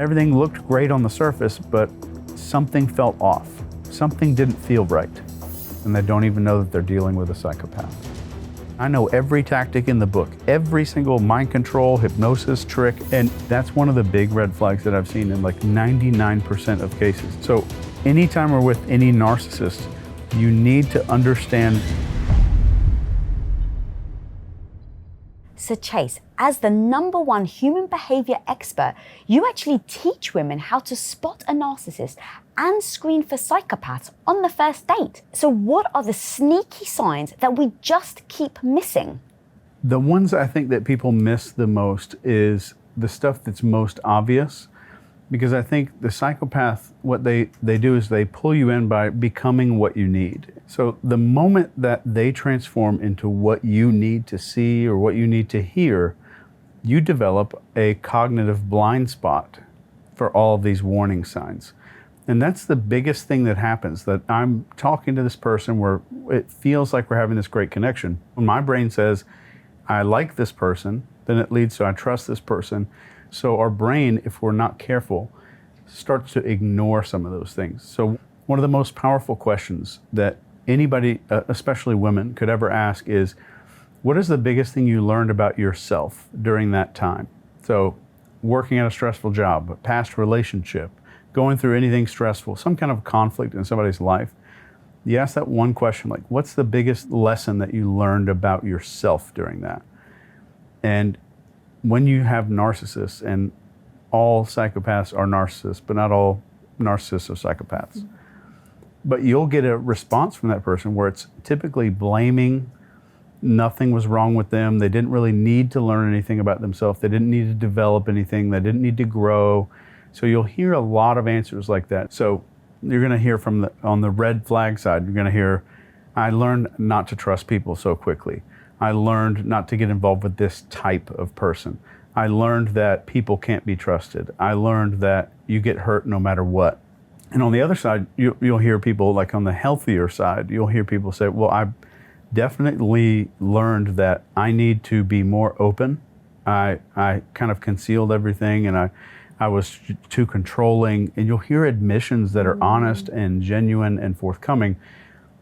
Everything looked great on the surface, but something felt off. Something didn't feel right. And they don't even know that they're dealing with a psychopath. I know every tactic in the book, every single mind control, hypnosis trick, and that's one of the big red flags that I've seen in like 99% of cases. So anytime we're with any narcissist, you need to understand. So Chase, as the #1 human behavior expert, you actually teach women how to spot a narcissist and screen for psychopaths on the first date. So what are the sneaky signs that we just keep missing? The ones I think that people miss the most is the stuff that's most obvious, because I think the psychopath, what they do is they pull you in by becoming what you need. So the moment that they transform into what you need to see or what you need to hear, you develop a cognitive blind spot for all of these warning signs. And that's the biggest thing that happens, that I'm talking to this person where it feels like we're having this great connection. When my brain says, I like this person, then it leads to I trust this person. So our brain, if we're not careful, starts to ignore some of those things. So one of the most powerful questions that anybody, especially women, could ever ask is, what is the biggest thing you learned about yourself during that time? So working at a stressful job, a past relationship, going through anything stressful, some kind of conflict in somebody's life. You ask that one question, like, what's the biggest lesson that you learned about yourself during that? And when you have narcissists, and all psychopaths are narcissists, but not all narcissists are psychopaths. Mm-hmm. But you'll get a response from that person where it's typically blaming. Nothing was wrong with them. They didn't really need to learn anything about themselves. They didn't need to develop anything. They didn't need to grow. So you'll hear a lot of answers like that. So you're going to hear on the red flag side, you're going to hear, I learned not to trust people so quickly. I learned not to get involved with this type of person. I learned that people can't be trusted. I learned that you get hurt no matter what. And on the other side, you'll hear people, like on the healthier side, you'll hear people say, well, I definitely learned that I need to be more open. I kind of concealed everything, and I was too controlling. And you'll hear admissions that are honest and genuine and forthcoming.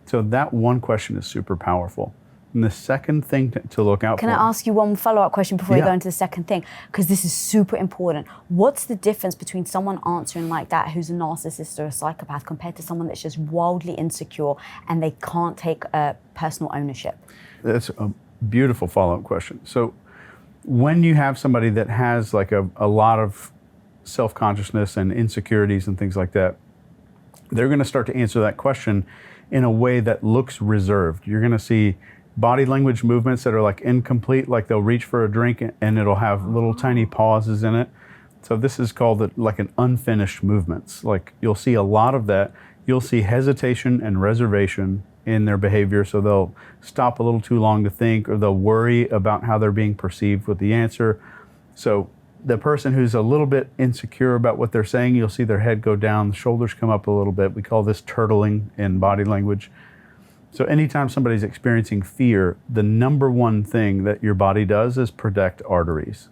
So that one question is super powerful. And the second thing to look out for. Can I ask you one follow-up question before we go into the second thing? Because this is super important. What's the difference between someone answering like that who's a narcissist or a psychopath compared to someone that's just wildly insecure and they can't take personal ownership? That's a beautiful follow-up question. So when you have somebody that has like a lot of self-consciousness and insecurities and things like that, they're going to start to answer that question in a way that looks reserved. You're going to see body language movements that are like incomplete, like they'll reach for a drink and it'll have little tiny pauses in it. So this is called like an unfinished movements. Like you'll see a lot of that. You'll see hesitation and reservation in their behavior. So they'll stop a little too long to think, or they'll worry about how they're being perceived with the answer. So the person who's a little bit insecure about what they're saying, you'll see their head go down, the shoulders come up a little bit. We call this turtling in body language. So anytime somebody's experiencing fear, the #1 thing that your body does is protect arteries.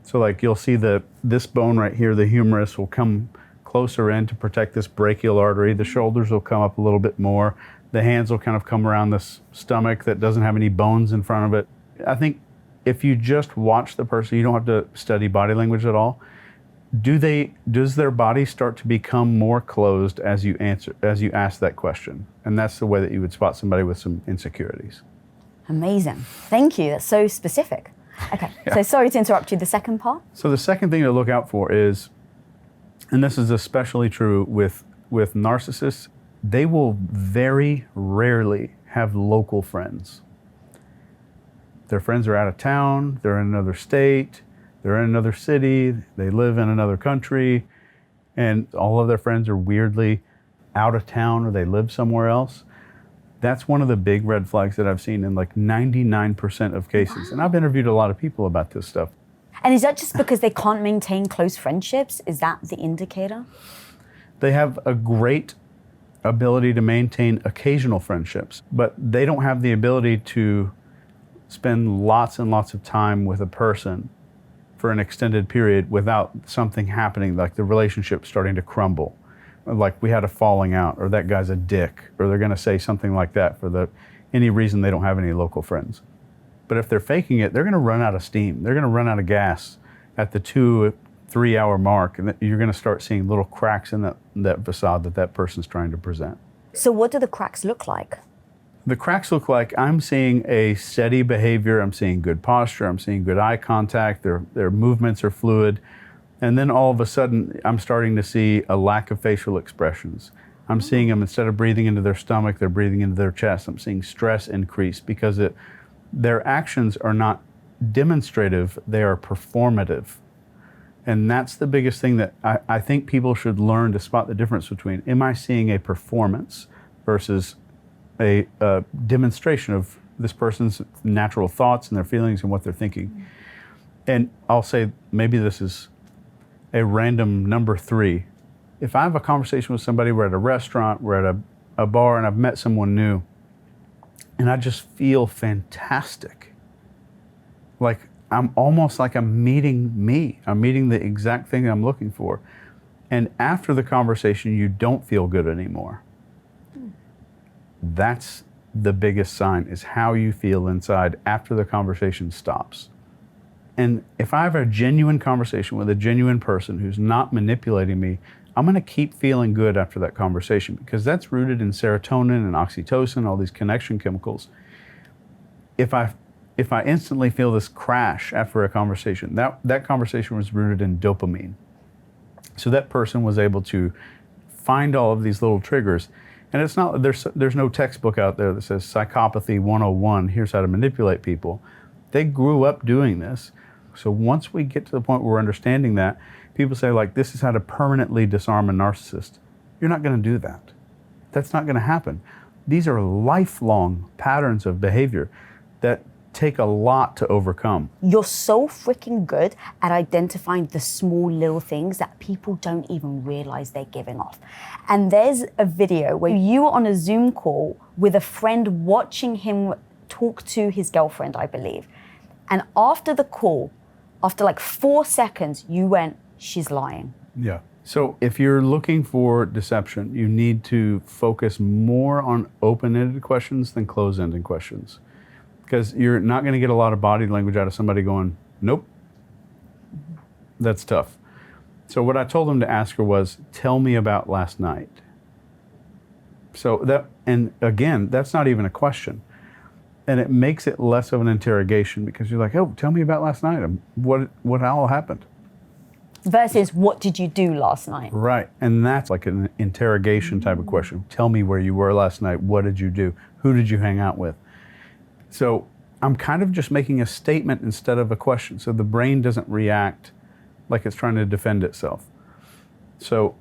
So like you'll see this bone right here, the humerus, will come closer in to protect this brachial artery. The shoulders will come up a little bit more. The hands will kind of come around this stomach that doesn't have any bones in front of it. I think if you just watch the person, you don't have to study body language at all. Does their body start to become more closed as you ask that question? And that's the way that you would spot somebody with some insecurities. Amazing. Thank you. That's so specific. Okay. Yeah. So sorry to interrupt you. The second part? So the second thing to look out for is, and this is especially true with narcissists, they will very rarely have local friends. Their friends are out of town, they're in another state, they're in another city, they live in another country, and all of their friends are weirdly out of town or they live somewhere else. That's one of the big red flags that I've seen in like 99% of cases. Wow. And I've interviewed a lot of people about this stuff. And is that just because they can't maintain close friendships? Is that the indicator? They have a great ability to maintain occasional friendships, but they don't have the ability to spend lots and lots of time with a person for an extended period without something happening, like the relationship starting to crumble, like we had a falling out, or that guy's a dick, or they're going to say something like that for any reason they don't have any local friends. But if they're faking it, they're going to run out of steam. They're going to run out of gas at the 2-3 hour mark, and you're going to start seeing little cracks in that facade that person's trying to present. So what do the cracks look like? The cracks look like I'm seeing a steady behavior, I'm seeing good posture, I'm seeing good eye contact, their movements are fluid, and then all of a sudden I'm starting to see a lack of facial expressions. I'm seeing them, instead of breathing into their stomach, they're breathing into their chest. I'm seeing stress increase because their actions are not demonstrative, they are performative. And that's the biggest thing that I think people should learn to spot the difference between, am I seeing a performance versus a demonstration of this person's natural thoughts and their feelings and what they're thinking. And I'll say, maybe this is a random number 3. If I have a conversation with somebody, we're at a restaurant, we're at a bar, and I've met someone new, and I just feel fantastic. Like I'm almost like I'm meeting me. I'm meeting the exact thing I'm looking for. And after the conversation, you don't feel good anymore. That's the biggest sign, is how you feel inside after the conversation stops. And if I have a genuine conversation with a genuine person who's not manipulating me, I'm going to keep feeling good after that conversation, because that's rooted in serotonin and oxytocin, all these connection chemicals. If I instantly feel this crash after a conversation, that conversation was rooted in dopamine. So that person was able to find all of these little triggers. And it's not, there's no textbook out there that says Psychopathy 101, here's how to manipulate people. They grew up doing this. So once we get to the point where we're understanding that, people say, like, this is how to permanently disarm a narcissist. You're not going to do that. That's not going to happen. These are lifelong patterns of behavior that take a lot to overcome. You're so freaking good at identifying the small little things that people don't even realize they're giving off. And there's a video where you were on a Zoom call with a friend watching him talk to his girlfriend, I believe. And after the call, after like 4 seconds, you went, she's lying. Yeah. So if you're looking for deception, you need to focus more on open-ended questions than closed-ended questions. Because you're not going to get a lot of body language out of somebody going, nope. That's tough. So what I told them to ask her was, tell me about last night. So that, and again, that's not even a question. And it makes it less of an interrogation, because you're like, oh, tell me about last night. What all happened? Versus, what did you do last night? Right. And that's like an interrogation type of question. Tell me where you were last night. What did you do? Who did you hang out with? So I'm kind of just making a statement instead of a question. So the brain doesn't react like it's trying to defend itself. So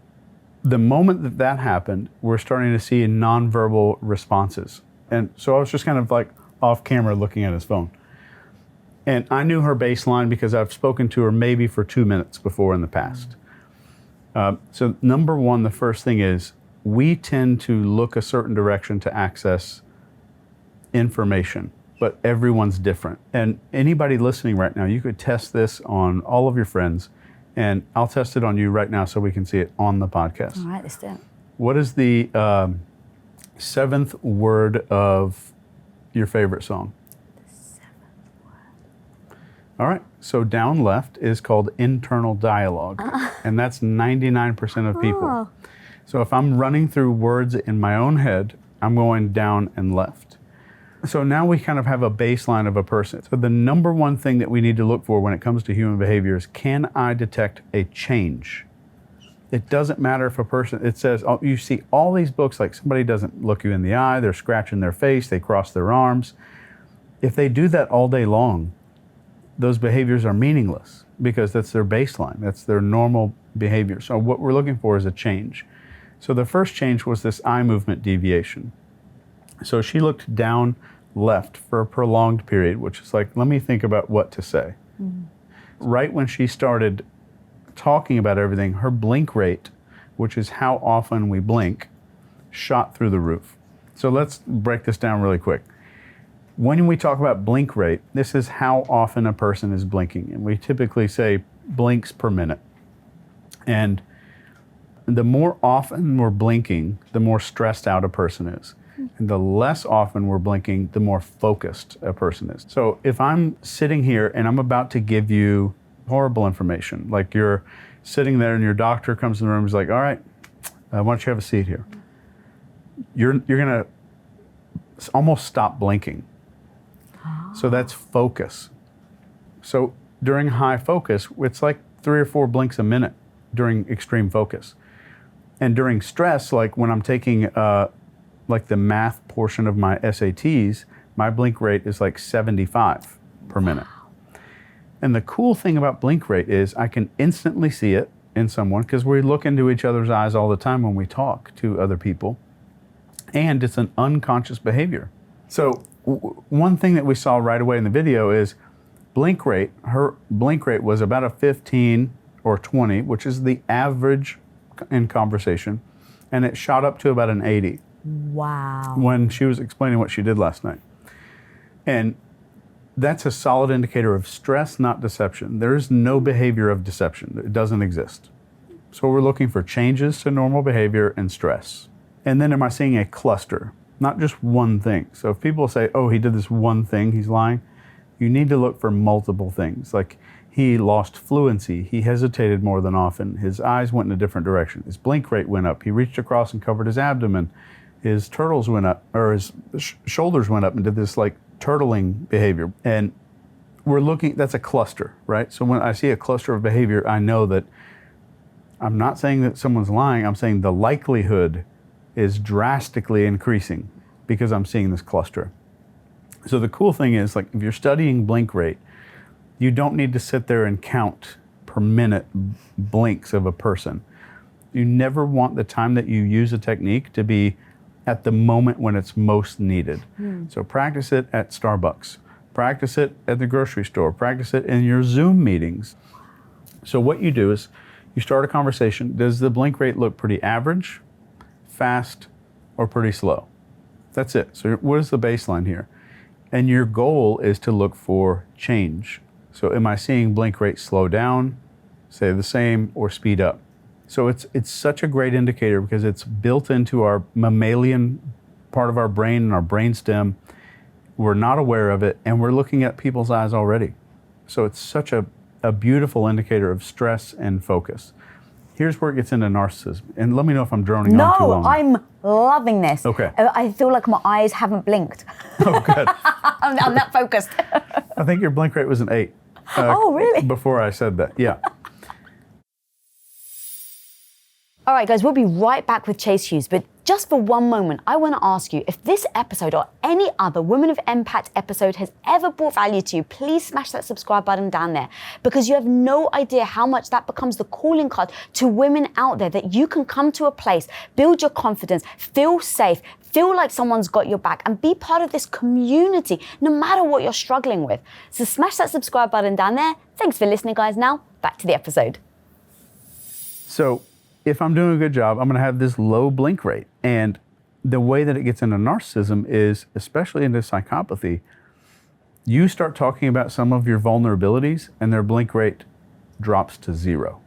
the moment that happened, we're starting to see nonverbal responses. And so I was just kind of like off camera looking at his phone. And I knew her baseline because I've spoken to her maybe for 2 minutes before in the past. So number one, the first thing is, we tend to look a certain direction to access information, but everyone's different. And anybody listening right now, you could test this on all of your friends, and I'll test it on you right now so we can see it on the podcast. All right, let's do it. What is the 7th word of your favorite song? All right, so down left is called internal dialogue, and that's 99% of people. Oh. So if I'm running through words in my own head, I'm going down and left. So now we kind of have a baseline of a person. So the number one thing that we need to look for when it comes to human behavior is, can I detect a change? It doesn't matter if a person, it says, oh, you see all these books, like somebody doesn't look you in the eye, they're scratching their face, they cross their arms. If they do that all day long, those behaviors are meaningless, because that's their baseline. That's their normal behavior. So what we're looking for is a change. So the first change was this eye movement deviation. So she looked down left for a prolonged period, which is like, let me think about what to say. Mm-hmm. Right when she started talking about everything, her blink rate, which is how often we blink, shot through the roof. So let's break this down really quick. When we talk about blink rate, this is how often a person is blinking. And we typically say blinks per minute. And the more often we're blinking, the more stressed out a person is. And the less often we're blinking, the more focused a person is. So if I'm sitting here and I'm about to give you horrible information, like you're sitting there and your doctor comes in the room and is like, all right, why don't you have a seat here? You're gonna almost stop blinking. So that's focus. So during high focus, it's like 3 or 4 blinks a minute during extreme focus. And during stress, like when I'm taking like the math portion of my SATs, my blink rate is like 75 per minute. And the cool thing about blink rate is I can instantly see it in someone because we look into each other's eyes all the time when we talk to other people. And it's an unconscious behavior. So one thing that we saw right away in the video is blink rate. Her blink rate was about a 15 or 20, which is the average in conversation. And it shot up to about an 80. Wow. When she was explaining what she did last night. And that's a solid indicator of stress, not deception. There's no behavior of deception. It doesn't exist. So we're looking for changes to normal behavior and stress. And then am I seeing a cluster? Not just one thing. So if people say, oh, he did this one thing, he's lying, you need to look for multiple things. Like he lost fluency, he hesitated more than often, his eyes went in a different direction, his blink rate went up, he reached across and covered his abdomen, his turtles went up, or his shoulders went up and did this like turtling behavior. And we're looking, that's a cluster, right? So when I see a cluster of behavior, I know that I'm not saying that someone's lying, I'm saying the likelihood is drastically increasing because I'm seeing this cluster. So the cool thing is, like, if you're studying blink rate, you don't need to sit there and count per minute blinks of a person. You never want the time that you use a technique to be at the moment when it's most needed. So practice it at Starbucks, practice it at the grocery store, practice it in your Zoom meetings. So what you do is you start a conversation. Does the blink rate look pretty average, fast, or pretty slow? That's it. So what is the baseline here? And your goal is to look for change. So am I seeing blink rate slow down, stay the same, or speed up? So it's such a great indicator because it's built into our mammalian part of our brain and our brainstem. We're not aware of it, and we're looking at people's eyes already. So it's such a beautiful indicator of stress and focus. Here's where it gets into narcissism. And let me know if I'm droning on too long. No, I'm loving this. Okay. I feel like my eyes haven't blinked. Oh, good. I'm that focused. I think your blink rate was an 8. Oh, really? Before I said that, yeah. All right, guys, we'll be right back with Chase Hughes, but just for one moment, I want to ask you if this episode or any other Women of Impact episode has ever brought value to you, please smash that subscribe button down there because you have no idea how much that becomes the calling card to women out there that you can come to a place, build your confidence, feel safe, feel like someone's got your back and be part of this community no matter what you're struggling with. So smash that subscribe button down there. Thanks for listening, guys. Now back to the episode. So if I'm doing a good job, I'm going to have this low blink rate. And the way that it gets into narcissism is, especially into psychopathy, you start talking about some of your vulnerabilities and their blink rate drops to 0.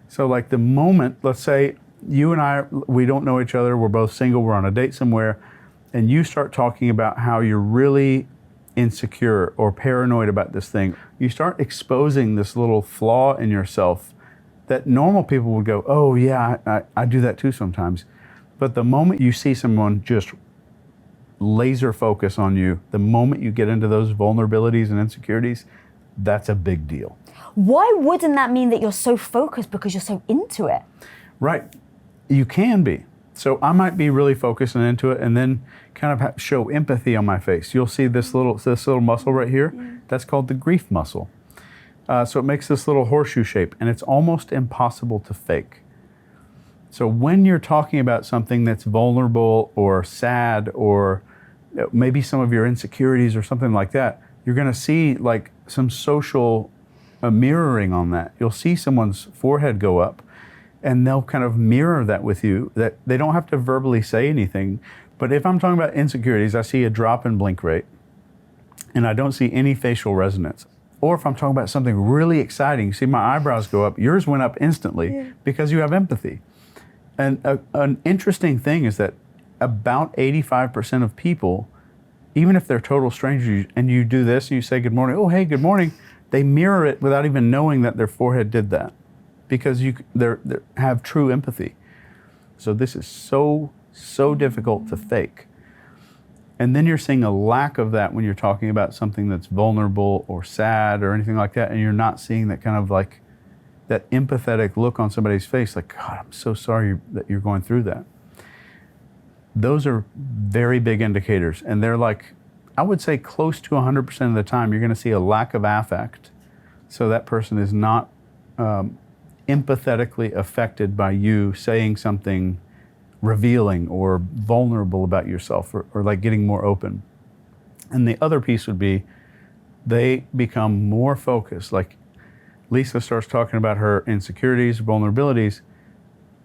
So like the moment, let's say you and I, we don't know each other, we're both single, we're on a date somewhere, and you start talking about how you're really insecure or paranoid about this thing. You start exposing this little flaw in yourself that normal people would go, oh yeah, I do that too sometimes. But the moment you see someone just laser focus on you, the moment you get into those vulnerabilities and insecurities, that's a big deal. Why wouldn't that mean that you're so focused because you're so into it? Right, you can be. So I might be really focused and into it and then kind of show empathy on my face. You'll see this little muscle right here. That's called the grief muscle. So it makes this little horseshoe shape, and it's almost impossible to fake. So when you're talking about something that's vulnerable or sad or maybe some of your insecurities or something like that, you're going to see like some social mirroring on that. You'll see someone's forehead go up, and they'll kind of mirror that with you. That they don't have to verbally say anything. But if I'm talking about insecurities, I see a drop in blink rate. and I don't see any facial resonance. Or if I'm talking about something really exciting, you see my eyebrows go up, yours went up instantly because you have empathy. And an interesting thing is that about 85% of people, even if they're total strangers and you do this and you say good morning, oh, hey, good morning, they mirror it without even knowing that their forehead did that because they have true empathy. So this is so difficult to fake. And then you're seeing a lack of that when you're talking about something that's vulnerable or sad or anything like that, and you're not seeing that kind of like that empathetic look on somebody's face, like, God, I'm so sorry that you're going through that. Those are very big indicators, and they're like, I would say close to 100% of the time, you're gonna see a lack of affect. So that person is not empathetically affected by you saying something revealing or vulnerable about yourself, or like getting more open. And the other piece would be they become more focused. Like Lisa starts talking about her insecurities, vulnerabilities.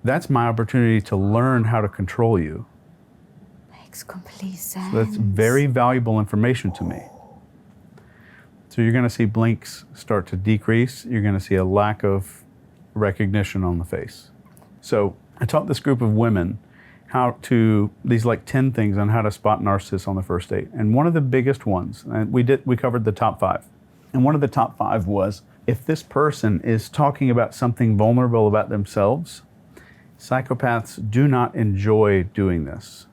That's my opportunity to learn how to control you. Makes complete sense. So that's very valuable information to me. So you're going to see blinks start to decrease. You're going to see a lack of recognition on the face. So I taught this group of women these like 10 things on how to spot narcissists on the first date. And one of the biggest ones, and we covered the top 5. And one of the top 5 was, if this person is talking about something vulnerable about themselves, psychopaths do not enjoy doing this.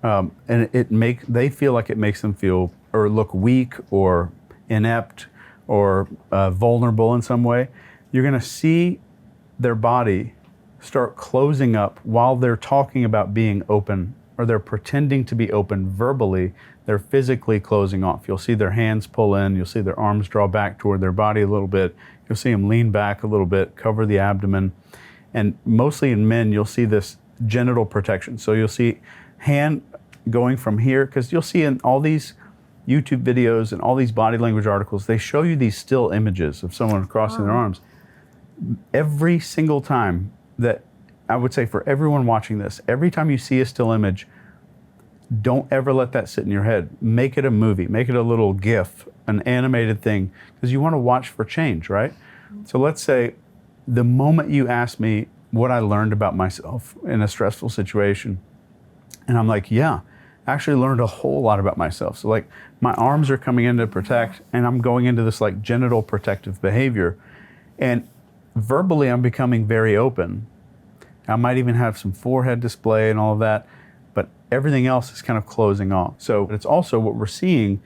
And they feel like it makes them feel or look weak or inept or vulnerable in some way. You're going to see their body start closing up while they're talking about being open, or they're pretending to be open verbally. They're physically closing off. You'll see their hands pull in. You'll see their arms draw back toward their body a little bit. You'll see them lean back a little bit, cover the abdomen. And mostly in men, you'll see this genital protection. So you'll see hand going from here, because you'll see in all these YouTube videos and all these body language articles, they show you these still images of someone crossing their arms. Every single time, that I would say for everyone watching this, every time you see a still image, don't ever let that sit in your head. Make it a movie, make it a little GIF, an animated thing, because you want to watch for change, right? So let's say the moment you ask me what I learned about myself in a stressful situation, and I'm like, yeah, I actually learned a whole lot about myself. So like my arms are coming in to protect, and I'm going into this like genital protective behavior. And verbally, I'm becoming very open. I might even have some forehead display and all of that, but everything else is kind of closing off. So it's also what we're seeing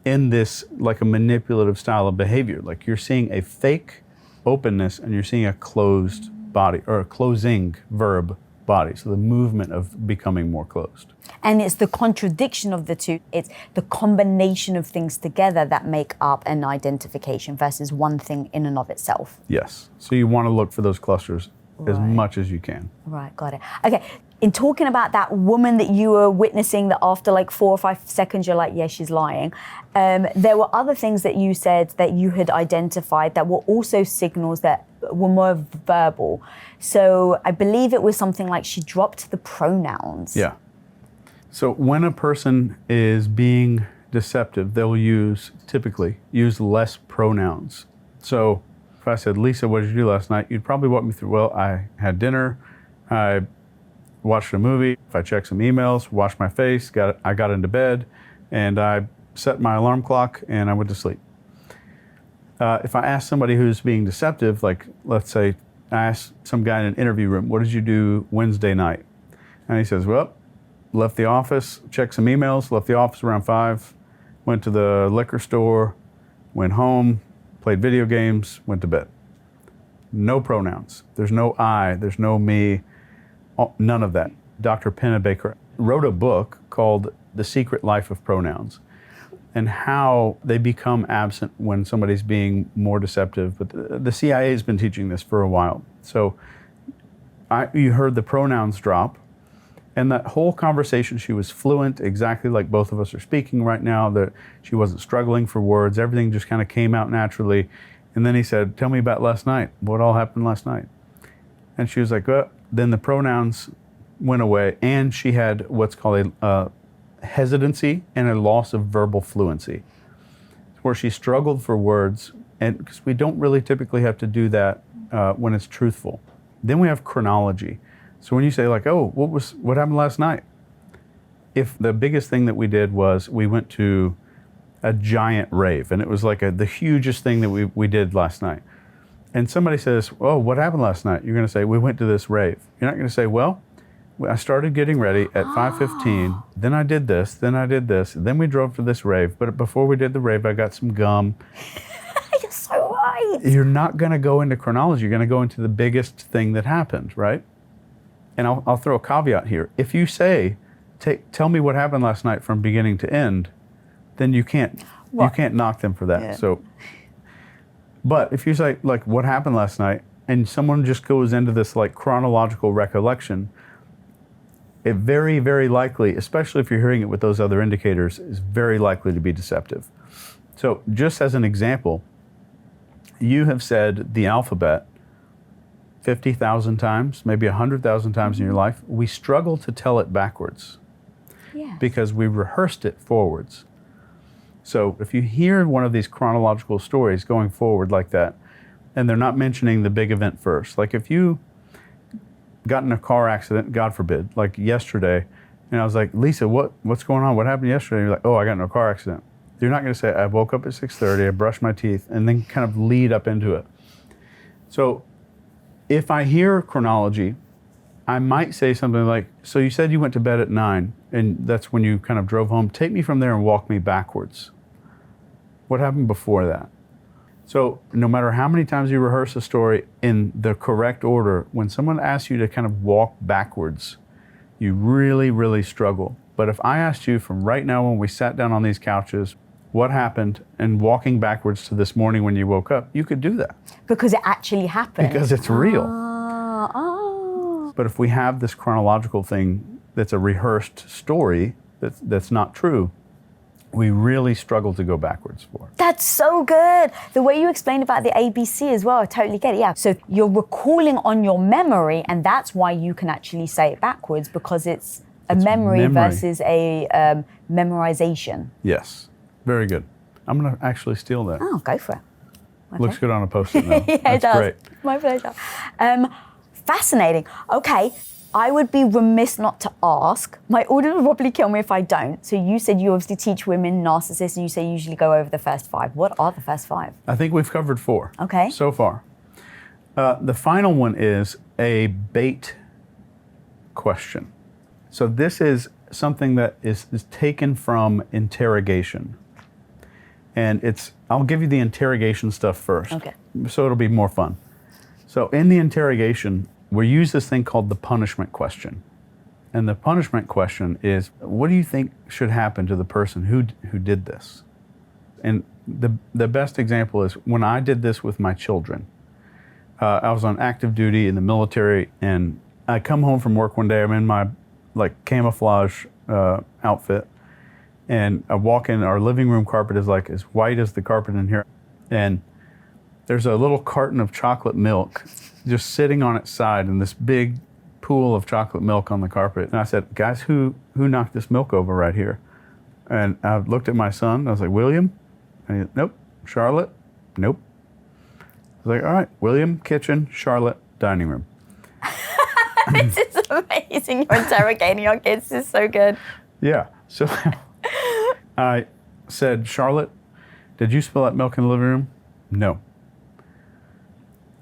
in this, like a manipulative style of behavior. Like you're seeing a fake openness and you're seeing a closed body, or a closing verb body. So the movement of becoming more closed. And it's the contradiction of the two. It's the combination of things together that make up an identification versus one thing in and of itself. Yes. So you want to look for those clusters as much as you can. Right, got it. Okay, in talking about that woman that you were witnessing, that after like 4 or 5 seconds, you're like, yeah, she's lying. There were other things that you said that you had identified that were also signals that were more verbal. So I believe it was something like she dropped the pronouns. Yeah. So when a person is being deceptive, they'll typically use less pronouns. So if I said, Lisa, what did you do last night? You'd probably walk me through, well, I had dinner, I watched a movie, if I checked some emails, washed my face, I got into bed, and I set my alarm clock and I went to sleep. If I ask somebody who's being deceptive, like let's say I asked some guy in an interview room, what did you do Wednesday night? And he says, well, left the office, checked some emails, left the office around 5, went to the liquor store, went home, played video games, went to bed. No pronouns. There's no I, there's no me, none of that. Dr. Pennebaker wrote a book called The Secret Life of Pronouns, and how they become absent when somebody's being more deceptive. But the CIA has been teaching this for a while. So you heard the pronouns drop, and that whole conversation, she was fluent, exactly like both of us are speaking right now, that she wasn't struggling for words. Everything just kind of came out naturally. And then he said, tell me about last night. What all happened last night? And she was like, well, then the pronouns went away, and she had what's called a hesitancy and a loss of verbal fluency. where she struggled for words, and because we don't really typically have to do that when it's truthful. Then we have chronology. So when you say like, oh, what happened last night? If the biggest thing that we did was we went to a giant rave, and it was like the hugest thing that we did last night. And somebody says, oh, what happened last night? You're going to say, we went to this rave. You're not going to say, well, I started getting ready at 5:15, then I did this, then I did this, then we drove to this rave, but before we did the rave, I got some gum. You're so right. You're not going to go into chronology. You're going to go into the biggest thing that happened, right? And I'll throw a caveat here. If you say, tell me what happened last night from beginning to end, then you can't knock them for that. Yeah. So, but if you say like what happened last night, and someone just goes into this like chronological recollection, it very, very likely, especially if you're hearing it with those other indicators, is very likely to be deceptive. So just as an example, you have said the alphabet 50,000 times, maybe 100,000 times in your life. We struggle to tell it backwards because we rehearsed it forwards. So if you hear one of these chronological stories going forward like that, and they're not mentioning the big event first, like if you got in a car accident, God forbid, like yesterday, and I was like, Lisa, what's going on? What happened yesterday? And you're like, oh, I got in a car accident. You're not going to say, I woke up at 6:30, I brushed my teeth, and then kind of lead up into it. So if I hear chronology, I might say something like, so you said you went to bed at 9, and that's when you kind of drove home. Take me from there and walk me backwards. What happened before that? So no matter how many times you rehearse a story in the correct order, when someone asks you to kind of walk backwards, you really, really struggle. But if I asked you from right now when we sat down on these couches, what happened, and walking backwards to this morning when you woke up, you could do that. Because it actually happened. Because it's real. Oh. But if we have this chronological thing that's a rehearsed story that's not true, we really struggle to go backwards for. That's so good. The way you explained about the ABC as well, I totally get it. Yeah. So you're recalling on your memory, and that's why you can actually say it backwards, because it's memory versus a memorization. Yes. Very good. I'm going to actually steal that. Oh, go for it. Okay. Looks good on a Post-it note. Yeah, That's it does. great. My pleasure. Fascinating. Okay. I would be remiss not to ask. My audience will probably kill me if I don't. So you said you obviously teach women narcissists, and you say you usually go over the first 5. What are the first 5? I think we've covered 4. Okay. So far. The final one is a bait question. So this is something that is taken from Interrogation. And I'll give you the interrogation stuff first. Okay. So it'll be more fun. So in the interrogation, we use this thing called the punishment question. And the punishment question is, what do you think should happen to the person who did this? And the best example is when I did this with my children. I was on active duty in the military, and I come home from work one day, I'm in my like camouflage outfit, and I walk in, our living room carpet is like as white as the carpet in here. And there's a little carton of chocolate milk just sitting on its side in this big pool of chocolate milk on the carpet. And I said, guys, who knocked this milk over right here? And I looked at my son, I was like, William? And he said, nope. Charlotte? Nope. I was like, all right, William, kitchen, Charlotte, dining room. This is amazing. You're interrogating your kids. This is so good. Yeah. So I said, Charlotte, did you spill that milk in the living room? No.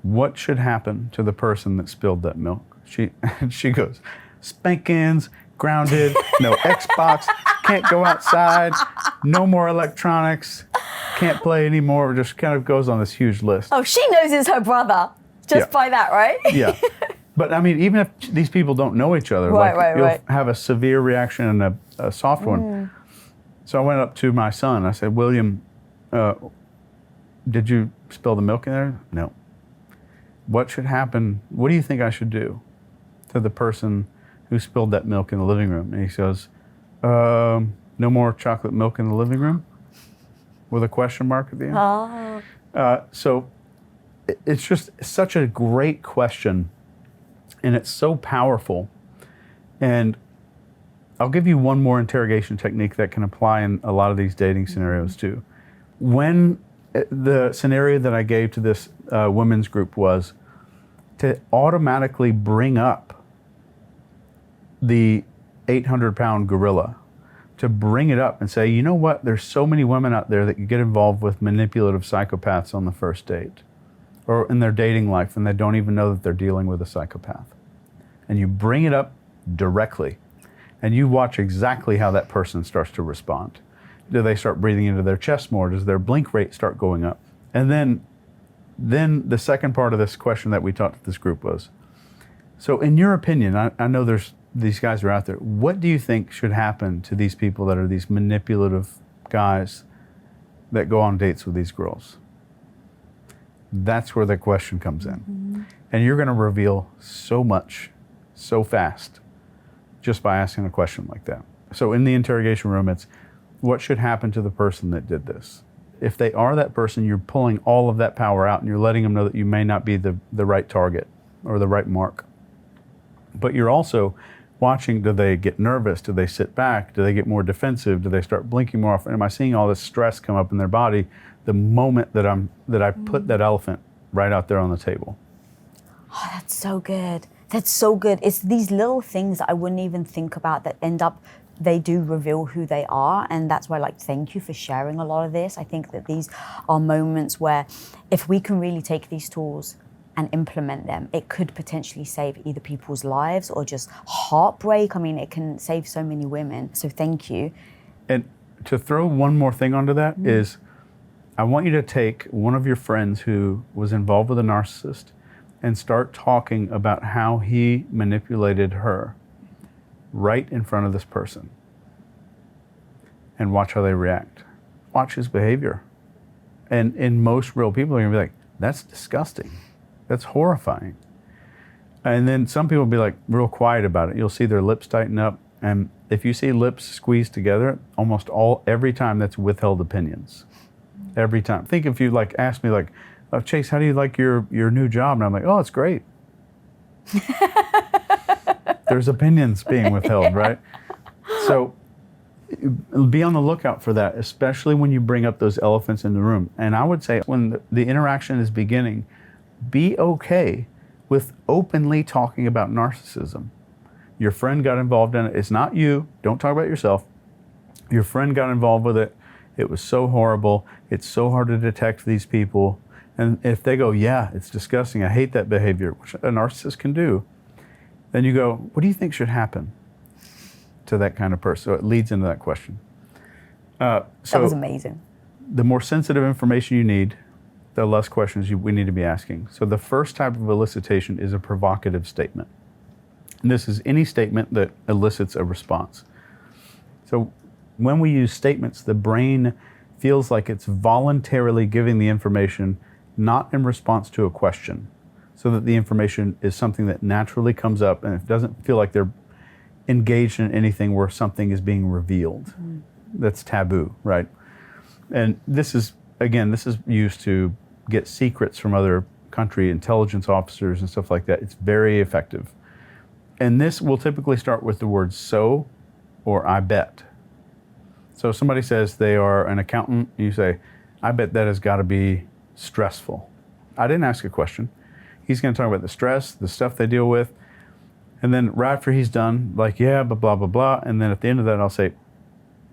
What should happen to the person that spilled that milk? She goes, spankings, grounded, no Xbox, can't go outside, no more electronics, can't play anymore. Just kind of goes on this huge list. Oh, she knows it's her brother just by that, right? Yeah. But I mean, even if these people don't know each other, you'll have a severe reaction and a soft one. So I went up to my son. I said, William, did you spill the milk in there? No. What should happen? What do you think I should do to the person who spilled that milk in the living room? And he goes, no more chocolate milk in the living room? With a question mark at the end. Oh. So it's just such a great question, and it's so powerful. And I'll give you one more interrogation technique that can apply in a lot of these dating scenarios too. when the scenario that I gave to this women's group was to automatically bring up the 800-pound gorilla, to bring it up and say, you know what, there's so many women out there that can get involved with manipulative psychopaths on the first date or in their dating life, and they don't even know that they're dealing with a psychopath. And you bring it up directly, and you watch exactly how that person starts to respond. Do they start breathing into their chest more? Does their blink rate start going up? And then the second part of this question that we talked to this group was, so in your opinion, I know these guys are out there, what do you think should happen to these people that are these manipulative guys that go on dates with these girls? That's where the question comes in. Mm-hmm. And you're going to reveal so much so fast just by asking a question like that. So in the interrogation room, it's what should happen to the person that did this? If they are that person, you're pulling all of that power out and you're letting them know that you may not be the right target or the right mark. But you're also watching, do they get nervous? Do they sit back? Do they get more defensive? Do they start blinking more often? Am I seeing all this stress come up in their body the moment that I put that elephant right out there on the table? Oh, that's so good. That's so good. It's these little things that I wouldn't even think about that end up, they do reveal who they are. And that's why thank you for sharing a lot of this. I think that these are moments where if we can really take these tools and implement them, it could potentially save either people's lives or just heartbreak. I mean, it can save so many women. So thank you. And to throw one more thing onto that is, I want you to take one of your friends who was involved with a narcissist and start talking about how he manipulated her right in front of this person. And watch how they react. Watch his behavior. And in most real people are gonna be like, that's disgusting. That's horrifying. And then some people will be like real quiet about it. You'll see their lips tighten up. And if you see lips squeezed together, every time that's withheld opinions. Every time. Think if you asked me Chase, how do you like your new job? And I'm like, oh, it's great. There's opinions being withheld, right? So be on the lookout for that, especially when you bring up those elephants in the room. And I would say when the interaction is beginning, be okay with openly talking about narcissism. Your friend got involved in it. It's not you. Don't talk about yourself. Your friend got involved with it. It was so horrible. It's so hard to detect these people. And if they go, yeah, it's disgusting, I hate that behavior, which a narcissist can do, then you go, what do you think should happen to that kind of person? So it leads into that question. That was amazing. The more sensitive information you need, the less questions we need to be asking. So the first type of elicitation is a provocative statement. And this is any statement that elicits a response. So when we use statements, the brain feels like it's voluntarily giving the information not in response to a question, so that the information is something that naturally comes up and it doesn't feel like they're engaged in anything where something is being revealed. That's taboo, right? And this is used to get secrets from other country intelligence officers and stuff like that. It's very effective. And this will typically start with the words so or I bet. So somebody says they are an accountant, you say, I bet that has got to be stressful. I didn't ask a question. He's going to talk about the stress, the stuff they deal with. And then right after he's done, yeah, blah, blah, blah, blah. And then at the end of that, I'll say,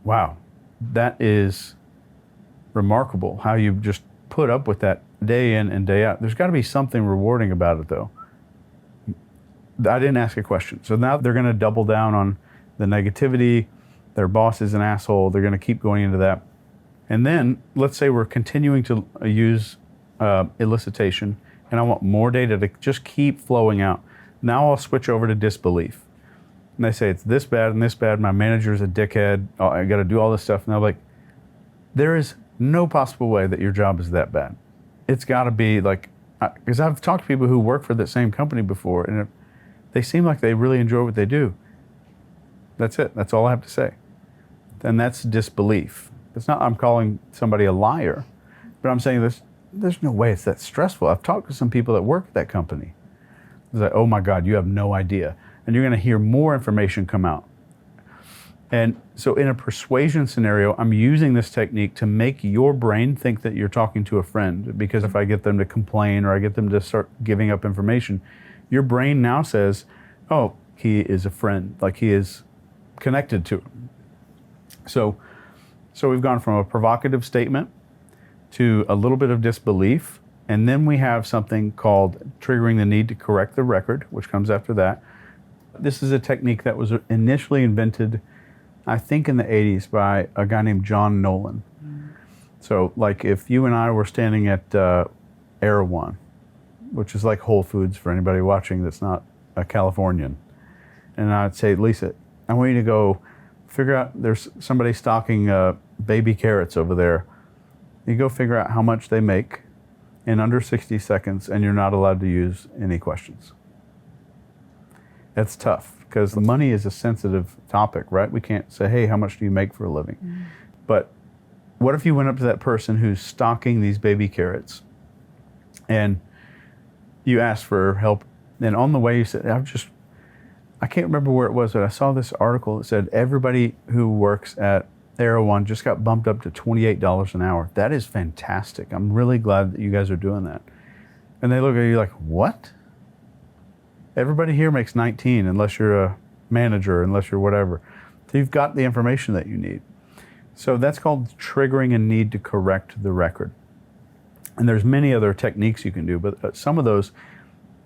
wow, that is remarkable how you just put up with that day in and day out. There's got to be something rewarding about it, though. I didn't ask a question. So now they're going to double down on the negativity. Their boss is an asshole. They're going to keep going into that. And then let's say we're continuing to use elicitation, and I want more data to just keep flowing out. Now I'll switch over to disbelief. And they say, it's this bad and this bad. My manager's a dickhead. Oh, I got to do all this stuff. And I'm like, there is no possible way that your job is that bad. It's got to be because I've talked to people who work for that same company before, and they seem like they really enjoy what they do. That's it. That's all I have to say. And that's disbelief. It's not I'm calling somebody a liar, but I'm saying there's no way it's that stressful. I've talked to some people that work at that company. It's like, oh my God, you have no idea. And you're going to hear more information come out. And so in a persuasion scenario, I'm using this technique to make your brain think that you're talking to a friend, because if I get them to complain or I get them to start giving up information, your brain now says, oh, he is a friend, like he is connected to him. So we've gone from a provocative statement to a little bit of disbelief, and then we have something called triggering the need to correct the record, which comes after that. This is a technique that was initially invented, I think, in the 80s by a guy named John Nolan. So like if you and I were standing at Erewhon, which is like Whole Foods for anybody watching that's not a Californian, and I'd say, Lisa, I want you to go figure out, there's somebody stocking baby carrots over there. You go figure out how much they make in under 60 seconds, and you're not allowed to use any questions. That's tough, because money is a sensitive topic, right? We can't say, hey, how much do you make for a living? But what if you went up to that person who's stocking these baby carrots and you asked for help, and on the way you said, I can't remember where it was, but I saw this article that said everybody who works at Erewhon just got bumped up to $28 an hour. That is fantastic. I'm really glad that you guys are doing that. And they look at you like, what? Everybody here makes 19 unless you're a manager, unless you're whatever. So you've got the information that you need. So that's called triggering a need to correct the record. And there's many other techniques you can do, but some of those,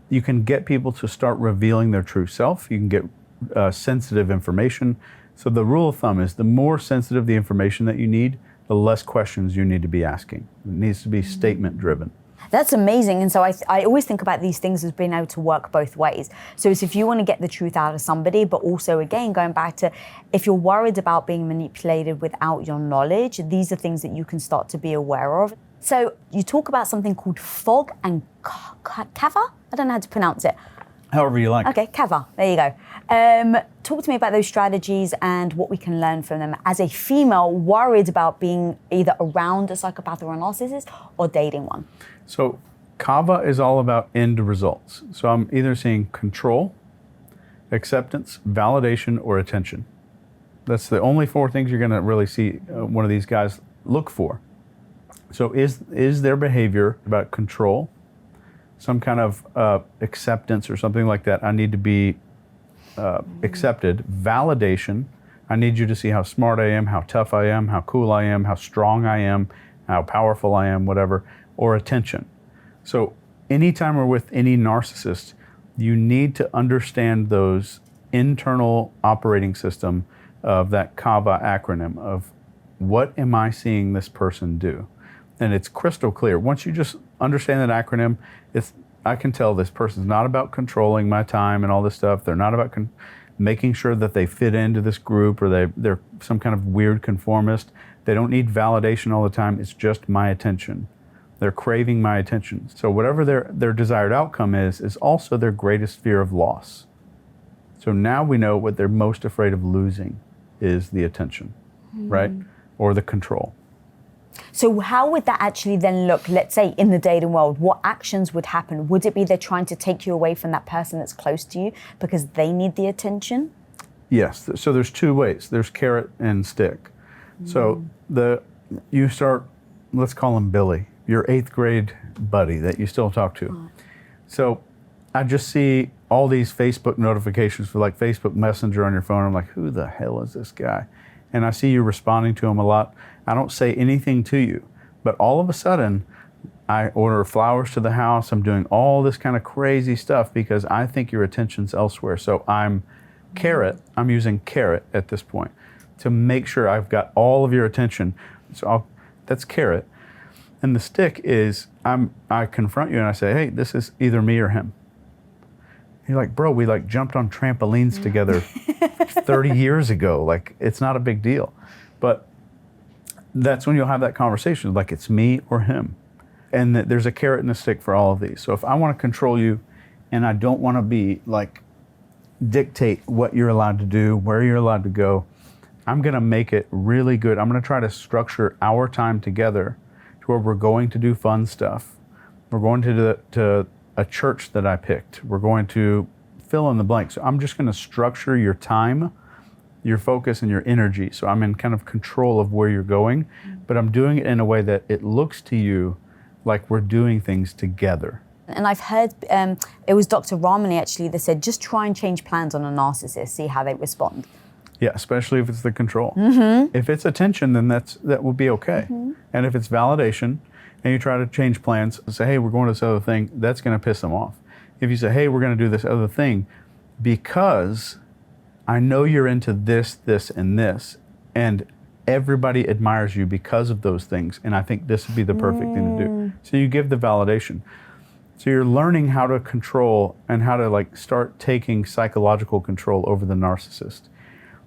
you can get people to start revealing their true self. You can get sensitive information. So the rule of thumb is the more sensitive the information that you need, the less questions you need to be asking. It needs to be statement driven. That's amazing. And so I always think about these things as being able to work both ways. So it's if you want to get the truth out of somebody, but also, again, going back to if you're worried about being manipulated without your knowledge, these are things that you can start to be aware of. So you talk about something called fog and kava? I don't know how to pronounce it. However you like. Okay, kava, there you go. Talk to me about those strategies and what we can learn from them as a female worried about being either around a psychopath or a narcissist or dating one. So kava is all about end results. So I'm either seeing control, acceptance, validation, or attention. That's the only four things you're going to really see one of these guys look for. So is their behavior about control, some kind of acceptance or something like that? I need to be accepted. Validation, I need you to see how smart I am, how tough I am, how cool I am, how strong I am, how powerful I am, whatever. Or attention. So anytime we're with any narcissist, you need to understand those internal operating system of that kava acronym of what am I seeing this person do? And it's crystal clear. Once you just understand that acronym, I can tell this person's not about controlling my time and all this stuff. They're not about making sure that they fit into this group, or they're some kind of weird conformist. They don't need validation all the time. It's just my attention. They're craving my attention. So whatever their desired outcome is also their greatest fear of loss. So now we know what they're most afraid of losing is the attention, right? Or the control. So how would that actually then look, let's say in the dating world, what actions would happen? Would it be they're trying to take you away from that person that's close to you because they need the attention? Yes, so there's two ways. There's carrot and stick. So you start, let's call him Billy, your 8th grade buddy that you still talk to. So I just see all these Facebook notifications for like Facebook Messenger on your phone. I'm like, who the hell is this guy? And I see you responding to him a lot. I don't say anything to you, but all of a sudden I order flowers to the house. I'm doing all this kind of crazy stuff because I think your attention's elsewhere. So I'm using carrot at this point to make sure I've got all of your attention. So that's carrot. And the stick is I confront you and I say, hey, this is either me or him. You're like, bro, we like jumped on trampolines together 30 years ago. Like, it's not a big deal. But that's when you'll have that conversation, like it's me or him. And there's a carrot and a stick for all of these. So if I want to control you and I don't want to be like, dictate what you're allowed to do, where you're allowed to go, I'm going to make it really good. I'm going to try to structure our time together to where we're going to do fun stuff. We're going to a church that I picked. We're going to fill in the blank. So I'm just going to structure your time your focus and your energy. So I'm in kind of control of where you're going, but I'm doing it in a way that it looks to you like we're doing things together. And I've heard, it was Dr. Ramani actually that said, just try and change plans on a narcissist, see how they respond. Yeah, especially if it's the control. If it's attention, then that will be okay. And if it's validation, and you try to change plans, say, hey, we're going to this other thing, that's going to piss them off. If you say, hey, we're going to do this other thing because I know you're into this, this, and this, and everybody admires you because of those things, and I think this would be the perfect thing to do. So you give the validation. So you're learning how to control and how to like start taking psychological control over the narcissist.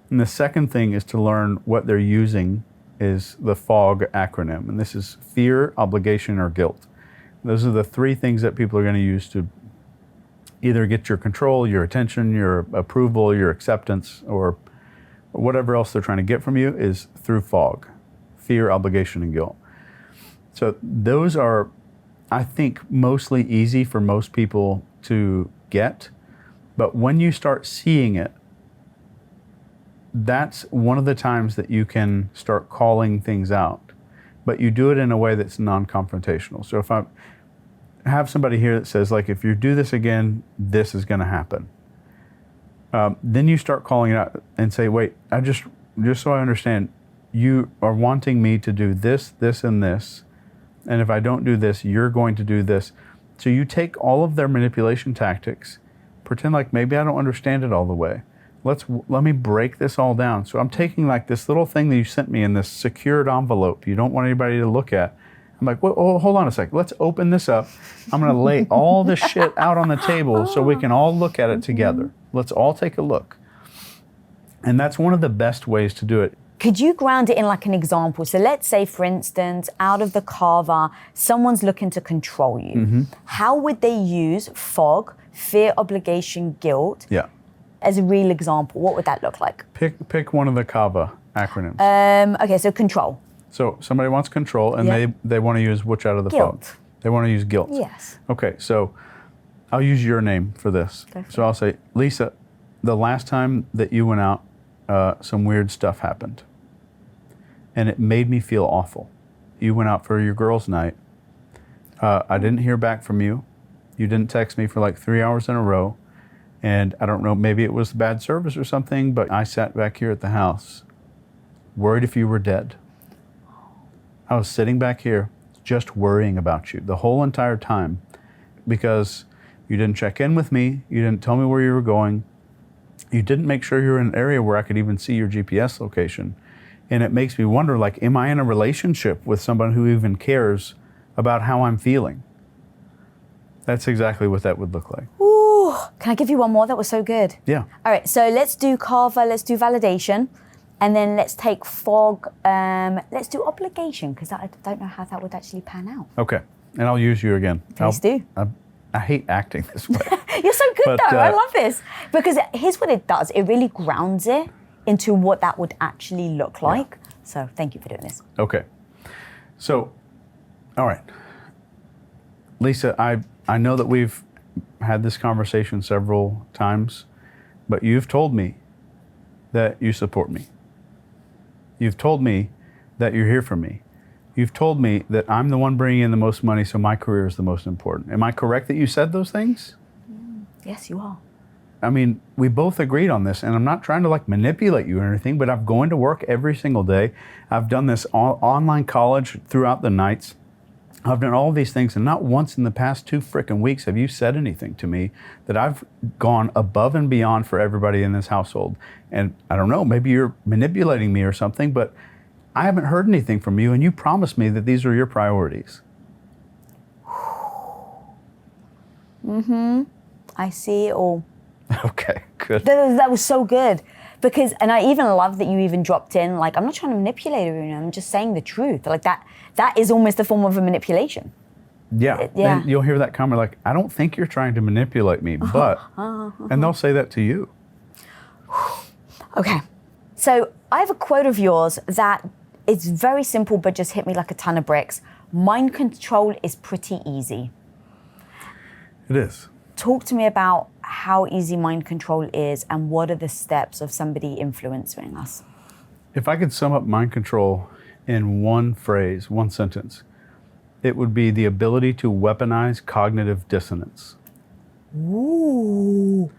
And the second thing is to learn what they're using is the FOG acronym. And this is fear, obligation, or guilt. Those are the three things that people are going to use to either get your control, your attention, your approval, your acceptance, or whatever else they're trying to get from you is through FOG, fear, obligation, and guilt. So those are, I think, mostly easy for most people to get. But when you start seeing it, that's one of the times that you can start calling things out, but you do it in a way that's non-confrontational. So if I have somebody here that says, like, if you do this again, this is going to happen, then you start calling it out and say, wait, just so I understand, you are wanting me to do this, this, and this, and if I don't do this, you're going to do this. So you take all of their manipulation tactics, pretend like maybe I don't understand it all the way. Let me break this all down. So I'm taking like this little thing that you sent me in this secured envelope you don't want anybody to look at. I'm like, well, hold on a sec. Let's open this up. I'm going to lay all this shit out on the table so we can all look at it together. Let's all take a look. And that's one of the best ways to do it. Could you ground it in like an example? So let's say, for instance, out of the carver, someone's looking to control you. How would they use FOG, fear, obligation, guilt, as a real example? What would that look like? Pick one of the CAVA acronyms. Okay, so control. So somebody wants control, and they want to use which out of the Guilt. FOG? They want to use guilt. Yes. Okay, so I'll use your name for this. So I'll say, Lisa, the last time that you went out, some weird stuff happened, and it made me feel awful. You went out for your girls' night. I didn't hear back from you. You didn't text me for like 3 hours in a row. And I don't know, maybe it was bad service or something, but I sat back here at the house, worried if you were dead. I was sitting back here just worrying about you the whole entire time because you didn't check in with me. You didn't tell me where you were going. You didn't make sure you were in an area where I could even see your GPS location. And it makes me wonder, like, am I in a relationship with someone who even cares about how I'm feeling? That's exactly what that would look like. Ooh, can I give you one more? That was so good. Yeah. All right, so let's do carver, let's do validation, and then let's take FOG, let's do obligation, because I don't know how that would actually pan out. Okay, and I'll use you again. Please do. I hate acting this way. You're so good though, I love this. Because here's what it does, it really grounds it into what that would actually look like. So thank you for doing this. Okay, so, all right. Lisa, I know that we've had this conversation several times, but you've told me that you support me. You've told me that you're here for me. You've told me that I'm the one bringing in the most money, so my career is the most important. Am I correct that you said those things? Yes, you are. I mean, we both agreed on this, and I'm not trying to like manipulate you or anything, but I'm going to work every single day. I've done this online college throughout the nights. I've done all of these things, and not once in the past 2 frickin' weeks have you said anything to me that I've gone above and beyond for everybody in this household. And I don't know, maybe you're manipulating me or something, but I haven't heard anything from you, and you promised me that these are your priorities. I see it all. Okay, good. That was so good. Because, and I even love that you even dropped in, like, I'm not trying to manipulate her, I'm just saying the truth. Like that is almost a form of a manipulation. Yeah. And you'll hear that comment like, I don't think you're trying to manipulate me, but, and they'll say that to you. Okay. So I have a quote of yours that it's very simple, but just hit me like a ton of bricks. Mind control is pretty easy. It is. Talk to me about how easy mind control is and what are the steps of somebody influencing us? If I could sum up mind control in one phrase, one sentence, it would be the ability to weaponize cognitive dissonance. Ooh.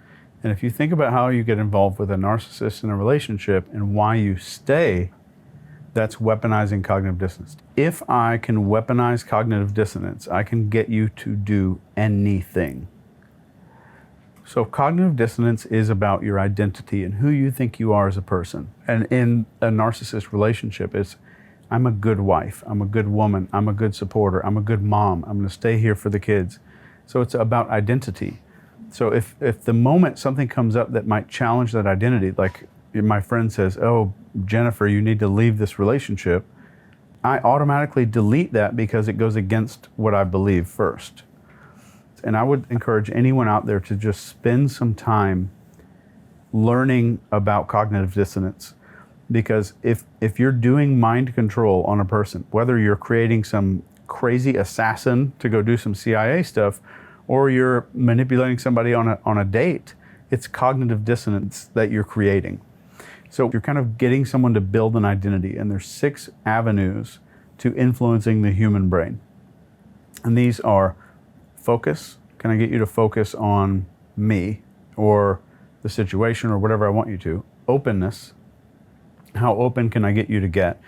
And if you think about how you get involved with a narcissist in a relationship and why you stay, that's weaponizing cognitive dissonance. If I can weaponize cognitive dissonance, I can get you to do anything. So cognitive dissonance is about your identity and who you think you are as a person. And in a narcissist relationship, it's, I'm a good wife, I'm a good woman, I'm a good supporter, I'm a good mom, I'm gonna stay here for the kids. So it's about identity. So if the moment something comes up that might challenge that identity, like my friend says, oh, Jennifer, you need to leave this relationship, I automatically delete that because it goes against what I believe first. And I would encourage anyone out there to just spend some time learning about cognitive dissonance. Because if you're doing mind control on a person, whether you're creating some crazy assassin to go do some CIA stuff, or you're manipulating somebody on a date, it's cognitive dissonance that you're creating. So you're kind of getting someone to build an identity, and there's 6 avenues to influencing the human brain. And these are focus. Can I get you to focus on me or the situation or whatever I want you to? Openness. How open can I get you to get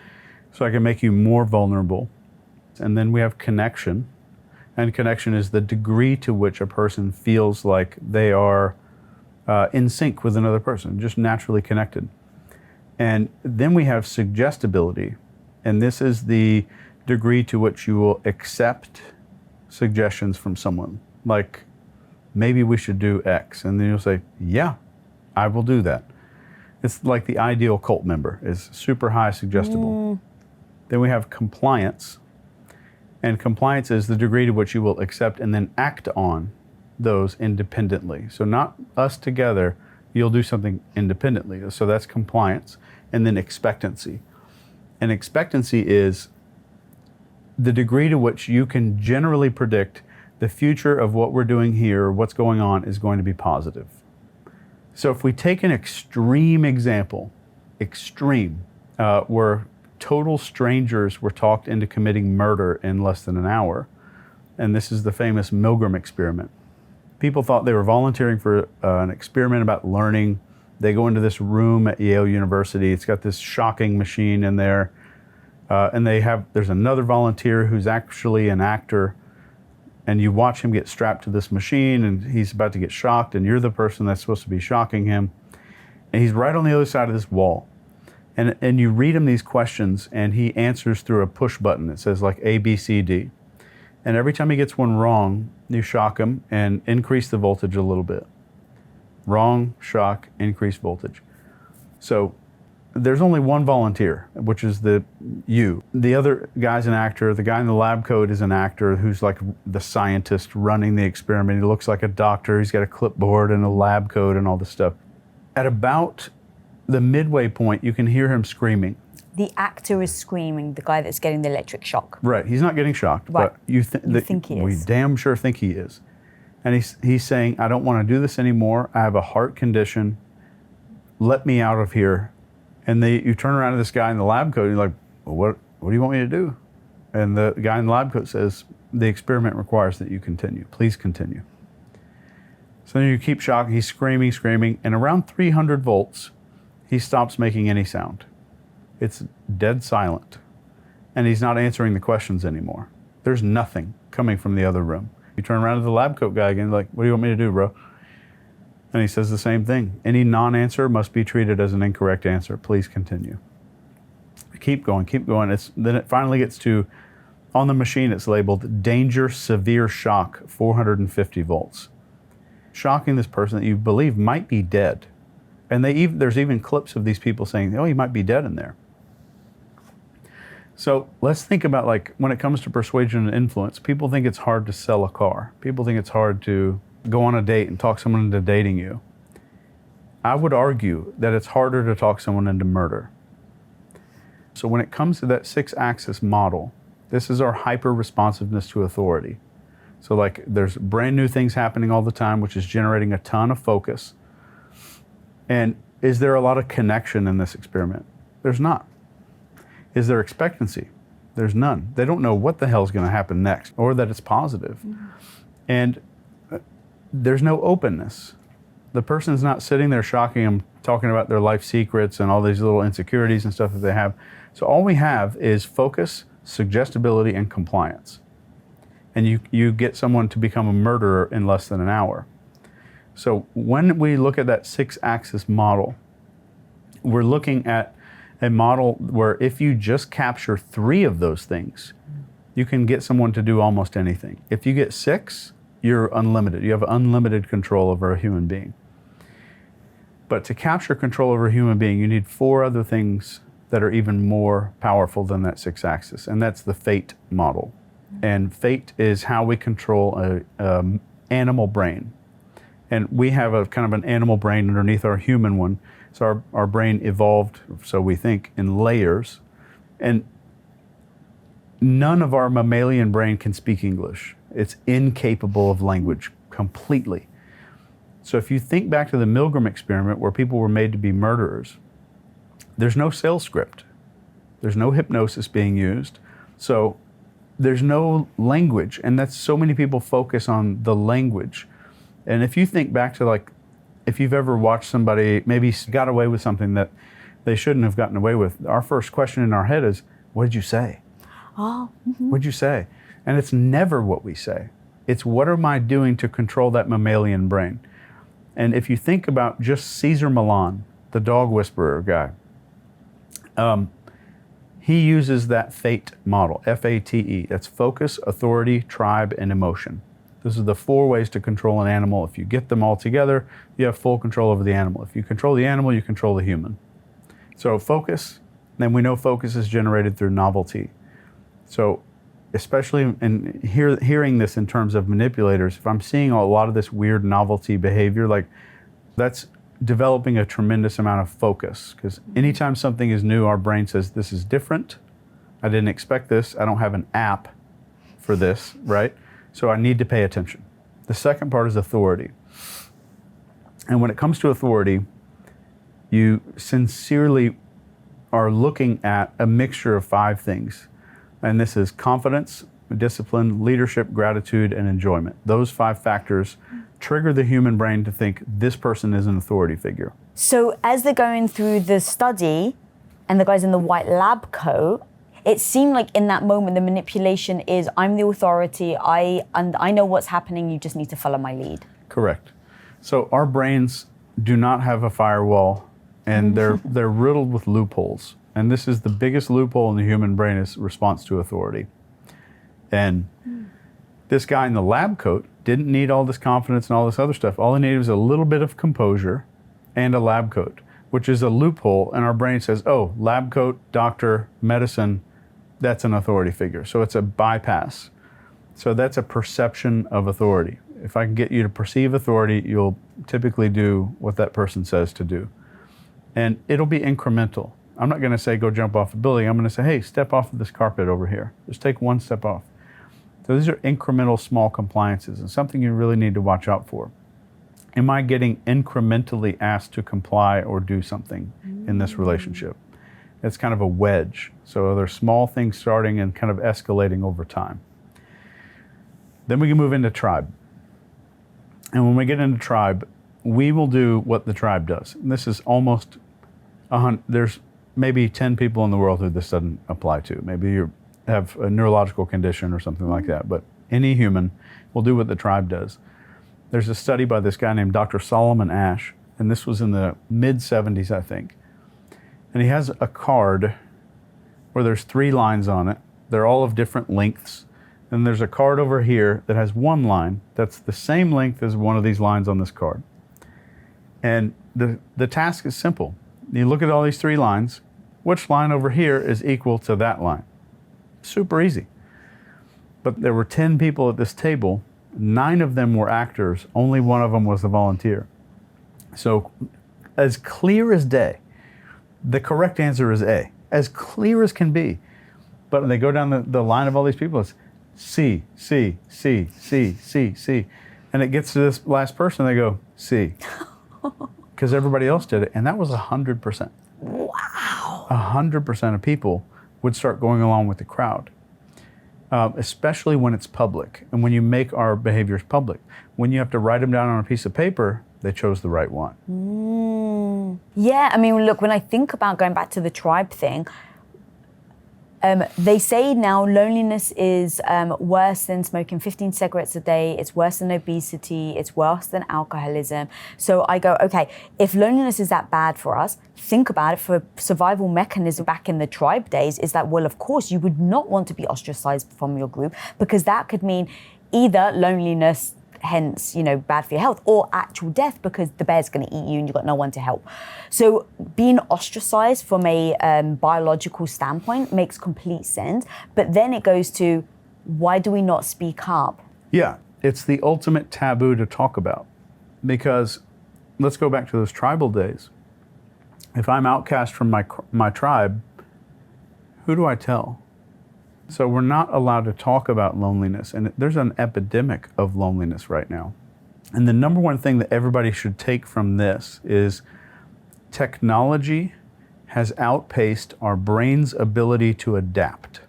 so I can make you more vulnerable? And then we have connection. And connection is the degree to which a person feels like they are in sync with another person, just naturally connected. And then we have suggestibility. And this is the degree to which you will accept suggestions from someone. Like, maybe we should do X. And then you'll say, yeah, I will do that. It's like the ideal cult member is super high suggestible. Then we have compliance. And compliance is the degree to which you will accept and then act on those independently. So not us together, you'll do something independently. So that's compliance. And then expectancy. And expectancy is the degree to which you can generally predict the future of what we're doing here, what's going on, is going to be positive. So if we take an extreme example, where total strangers were talked into committing murder in less than an hour, and this is the famous Milgram experiment. People thought they were volunteering for an experiment about learning. They go into this room at Yale University. It's got this shocking machine in there. And there's another volunteer who's actually an actor, and you watch him get strapped to this machine and he's about to get shocked, and you're the person that's supposed to be shocking him. And he's right on the other side of this wall. And you read him these questions and he answers through a push button. It says like A, B, C, D. And every time he gets one wrong, you shock him and increase the voltage a little bit. Wrong, shock, increase voltage. So there's only one volunteer, which is you. The other guy's an actor. The guy in the lab coat is an actor who's like the scientist running the experiment. He looks like a doctor. He's got a clipboard and a lab coat and all this stuff. At about the midway point, you can hear him screaming. The actor is screaming, the guy that's getting the electric shock. Right, he's not getting shocked, right. But you think he is. We damn sure think he is. And he's saying, I don't want to do this anymore. I have a heart condition. Let me out of here. And you turn around to this guy in the lab coat and you're like, well, what do you want me to do? And the guy in the lab coat says, the experiment requires that you continue. Please continue. So then you keep shocking. He's screaming. And around 300 volts, he stops making any sound. It's dead silent. And he's not answering the questions anymore. There's nothing coming from the other room. You turn around to the lab coat guy again, like, what do you want me to do, bro? And he says the same thing. Any non-answer must be treated as an incorrect answer. Please continue. Keep going. Then it finally gets to, on the machine it's labeled, danger, severe shock, 450 volts. Shocking this person that you believe might be dead. And there's even clips of these people saying, oh, he might be dead in there. So let's think about, like, when it comes to persuasion and influence, people think it's hard to sell a car. People think it's hard to go on a date and talk someone into dating you. I would argue that it's harder to talk someone into murder. So when it comes to that 6-axis model, this is our hyper responsiveness to authority. So like there's brand new things happening all the time, which is generating a ton of focus. And is there a lot of connection in this experiment? There's not. Is there expectancy? There's none. They don't know what the hell is going to happen next or that it's positive. And there's no openness. The person's not sitting there shocking them, talking about their life secrets and all these little insecurities and stuff that they have. So all we have is focus, suggestibility, and compliance. And you get someone to become a murderer in less than an hour. So when we look at that 6-axis model, we're looking at a model where if you just capture 3 of those things, you can get someone to do almost anything. If you get 6, you're unlimited. You have unlimited control over a human being. But to capture control over a human being, you need 4 other things that are even more powerful than that 6-axis, and that's the fate model. And fate is how we control an animal brain. And we have a kind of an animal brain underneath our human one. So our brain evolved, so we think, in layers. And none of our mammalian brain can speak English. It's incapable of language completely. So if you think back to the Milgram experiment where people were made to be murderers, there's no sales script. There's no hypnosis being used. So there's no language. And that's so many people focus on the language. And if you think back to like, if you've ever watched somebody maybe got away with something that they shouldn't have gotten away with, our first question in our head is, what did you say? Oh. What did you say? And it's never what we say. It's what am I doing to control that mammalian brain? And if you think about just Cesar Millan, the dog whisperer guy, he uses that fate model, F-A-T-E. That's focus, authority, tribe, and emotion. This is the 4 ways to control an animal. If you get them all together, you have full control over the animal. If you control the animal, you control the human. So focus, then we know focus is generated through novelty. So especially in hearing this in terms of manipulators, if I'm seeing a lot of this weird novelty behavior, like that's developing a tremendous amount of focus. Because anytime something is new, our brain says, this is different. I didn't expect this. I don't have an app for this, right? So I need to pay attention. The second part is authority. And when it comes to authority, you sincerely are looking at a mixture of 5 things. And this is confidence, discipline, leadership, gratitude, and enjoyment. Those 5 factors trigger the human brain to think this person is an authority figure. So as they're going through the study and the guy's in the white lab coat, it seemed like in that moment, the manipulation is, I'm the authority, I know what's happening, you just need to follow my lead. Correct. So our brains do not have a firewall, and they're riddled with loopholes. And this is the biggest loophole in the human brain is response to authority. And this guy in the lab coat didn't need all this confidence and all this other stuff. All he needed was a little bit of composure and a lab coat, which is a loophole. And our brain says, oh, lab coat, doctor, medicine, that's an authority figure. So it's a bypass. So that's a perception of authority. If I can get you to perceive authority, you'll typically do what that person says to do. And it'll be incremental. I'm not going to say go jump off a building. I'm going to say, hey, step off of this carpet over here. Just take 1 step off. So these are incremental small compliances and something you really need to watch out for. Am I getting incrementally asked to comply or do something in this relationship? It's kind of a wedge. So there's small things starting and kind of escalating over time. Then we can move into tribe. And when we get into tribe, we will do what the tribe does. And this is almost, there's maybe 10 people in the world who this doesn't apply to. Maybe you have a neurological condition or something like that. But any human will do what the tribe does. There's a study by this guy named Dr. Solomon Asch, and this was in the mid-70s, I think. And he has a card where there's 3 lines on it. They're all of different lengths. And there's a card over here that has 1 line that's the same length as one of these lines on this card. And the task is simple. You look at all these 3 lines. Which line over here is equal to that line? Super easy. But there were 10 people at this table. 9 of them were actors. Only 1 of them was a volunteer. So as clear as day, the correct answer is A. As clear as can be. But when they go down the line of all these people, it's C, C, C, C, C, C. And it gets to this last person, they go, C. Because everybody else did it. And that was 100%. Wow. 100% of people would start going along with the crowd, especially when it's public and when you make our behaviors public. When you have to write them down on a piece of paper, they chose the right one. Yeah, I mean, look, when I think about going back to the tribe thing, they say now loneliness is worse than smoking 15 cigarettes a day. It's worse than obesity. It's worse than alcoholism. So I go, okay, if loneliness is that bad for us, think about it. For a survival mechanism back in the tribe days is that, well, of course, you would not want to be ostracized from your group, because that could mean either loneliness, hence, bad for your health, or actual death because the bear's going to eat you and you've got no one to help. So being ostracized from a biological standpoint makes complete sense. But then it goes to, why do we not speak up? Yeah, it's the ultimate taboo to talk about. Because let's go back to those tribal days. If I'm outcast from my tribe, who do I tell? So we're not allowed to talk about loneliness, and there's an epidemic of loneliness right now. And the number one thing that everybody should take from this is technology has outpaced our brain's ability to adapt.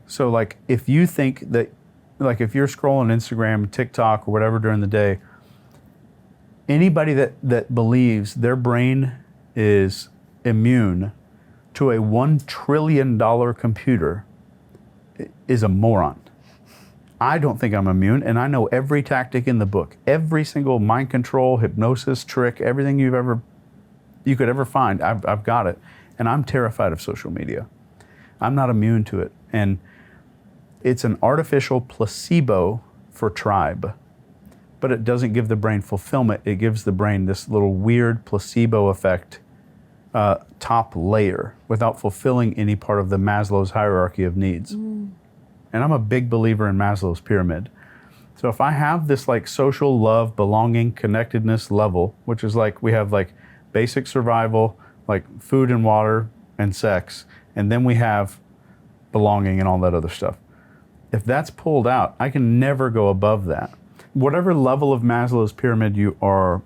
So like if you think that, like if you're scrolling Instagram, TikTok, or whatever during the day, anybody that believes their brain is immune to a $1 trillion computer is a moron. I don't think I'm immune, and I know every tactic in the book, every single mind control, hypnosis trick, everything you could ever find, I've got it. And I'm terrified of social media. I'm not immune to it. And it's an artificial placebo for tribe, but it doesn't give the brain fulfillment. It gives the brain this little weird placebo effect top layer without fulfilling any part of the Maslow's hierarchy of needs. And I'm a big believer in Maslow's pyramid. So if I have this like social love, belonging, connectedness level, which is like we have like basic survival, like food and water and sex, and then we have belonging and all that other stuff. If that's pulled out, I can never go above that. Whatever level of Maslow's pyramid you are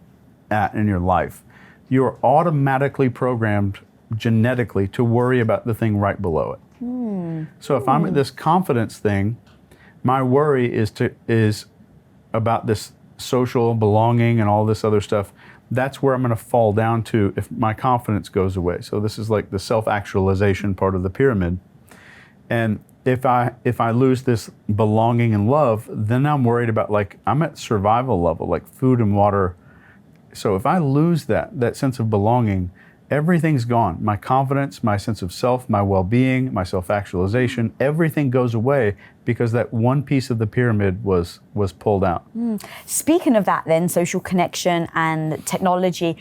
at in your life, you're automatically programmed genetically to worry about the thing right below it. So if I'm at this confidence thing, my worry is about this social belonging and all this other stuff. That's where I'm going to fall down to if my confidence goes away. So this is like the self-actualization part of the pyramid. And if I lose this belonging and love, then I'm worried about, like, I'm at survival level, like food and water. So if I lose that sense of belonging, everything's gone. My confidence, my sense of self, my well-being, my self-actualization, everything goes away because that one piece of the pyramid was pulled out. Speaking of that then, social connection and technology,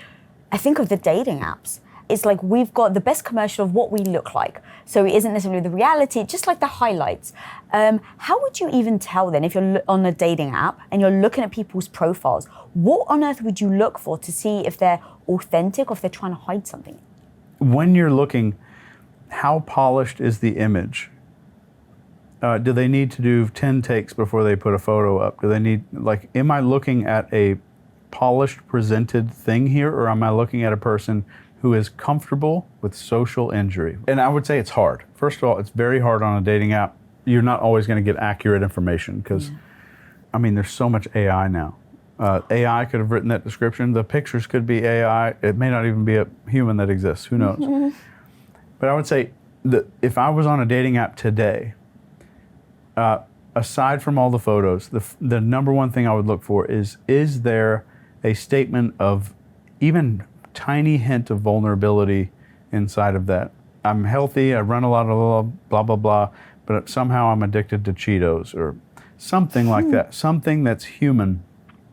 I think of the dating apps. It's like we've got the best commercial of what we look like. So it isn't necessarily the reality, just like the highlights. How would you even tell then, if you're on a dating app and you're looking at people's profiles, what on earth would you look for to see if they're authentic or if they're trying to hide something? When you're looking, how polished is the image? Do they need to do 10 takes before they put a photo up? Do they need, like, am I looking at a polished, presented thing here, or am I looking at a person who is comfortable with social injury? And I would say it's hard. First of all, it's very hard on a dating app. You're not always going to get accurate information because, I mean, there's so much AI now. AI could have written that description. The pictures could be AI. It may not even be a human that exists. Who knows? But I would say that if I was on a dating app today, aside from all the photos, the number one thing I would look for is there a statement of even tiny hint of vulnerability inside of that? I'm healthy, I run a lot of blah, blah, blah, but somehow I'm addicted to Cheetos or something like that, something that's human.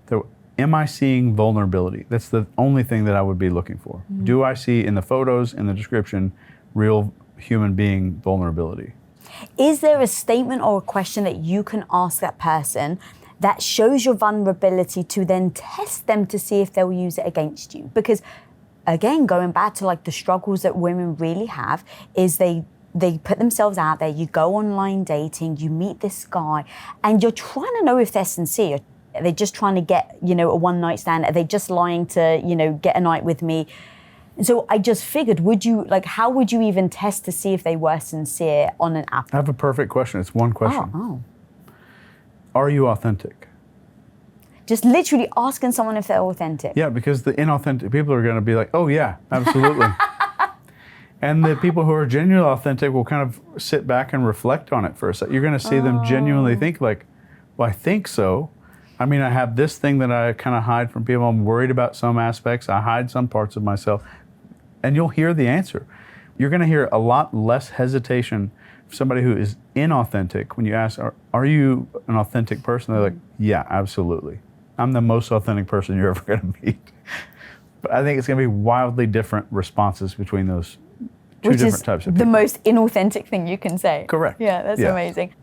So am I seeing vulnerability? That's the only thing that I would be looking for. Do I see in the photos, in the description, real human being vulnerability? Is there a statement or a question that you can ask that person that shows your vulnerability to then test them to see if they'll use it against you? Because again, going back to like the struggles that women really have is they they put themselves out there, you go online dating, you meet this guy, and you're trying to know if they're sincere. Are they just trying to get, a one night stand? Are they just lying to, get a night with me? And so I just figured, how would you even test to see if they were sincere on an app? I have a perfect question. It's one question. Oh. Are you authentic? Just literally asking someone if they're authentic. Yeah, because the inauthentic people are going to be like, oh yeah, absolutely. And the people who are genuinely authentic will kind of sit back and reflect on it for a second. You're going to see them genuinely think like, well, I think so. I mean, I have this thing that I kind of hide from people. I'm worried about some aspects. I hide some parts of myself. And you'll hear the answer. You're going to hear a lot less hesitation from somebody who is inauthentic. When you ask, are you an authentic person? They're like, yeah, absolutely. I'm the most authentic person you're ever going to meet. But I think it's going to be wildly different responses between those two different types of people. The most inauthentic thing you can say. Correct. Yeah, that's amazing.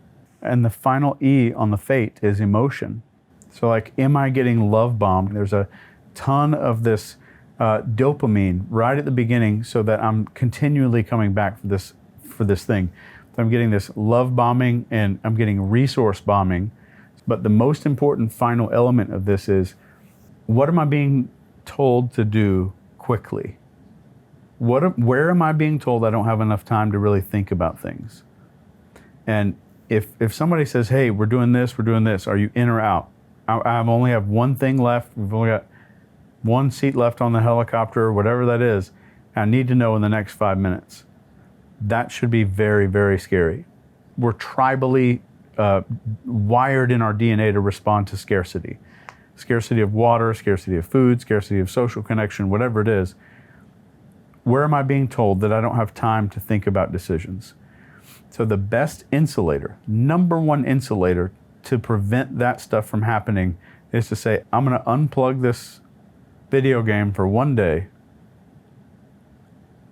And the final E on the fate is emotion. So like, am I getting love bombed? There's a ton of this dopamine right at the beginning so that I'm continually coming back for this thing. So I'm getting this love bombing and I'm getting resource bombing. But the most important final element of this is, what am I being told to do quickly? Where am I being told I don't have enough time to really think about things? And if somebody says, hey, we're doing this, are you in or out? I only have one thing left. We've only got one seat left on the helicopter, whatever that is. I need to know in the next 5 minutes. That should be very, very scary. We're tribally wired in our DNA to respond to scarcity. Scarcity of water, scarcity of food, scarcity of social connection, whatever it is. Where am I being told that I don't have time to think about decisions? So the best insulator, number one insulator to prevent that stuff from happening is to say, I'm going to unplug this video game for one day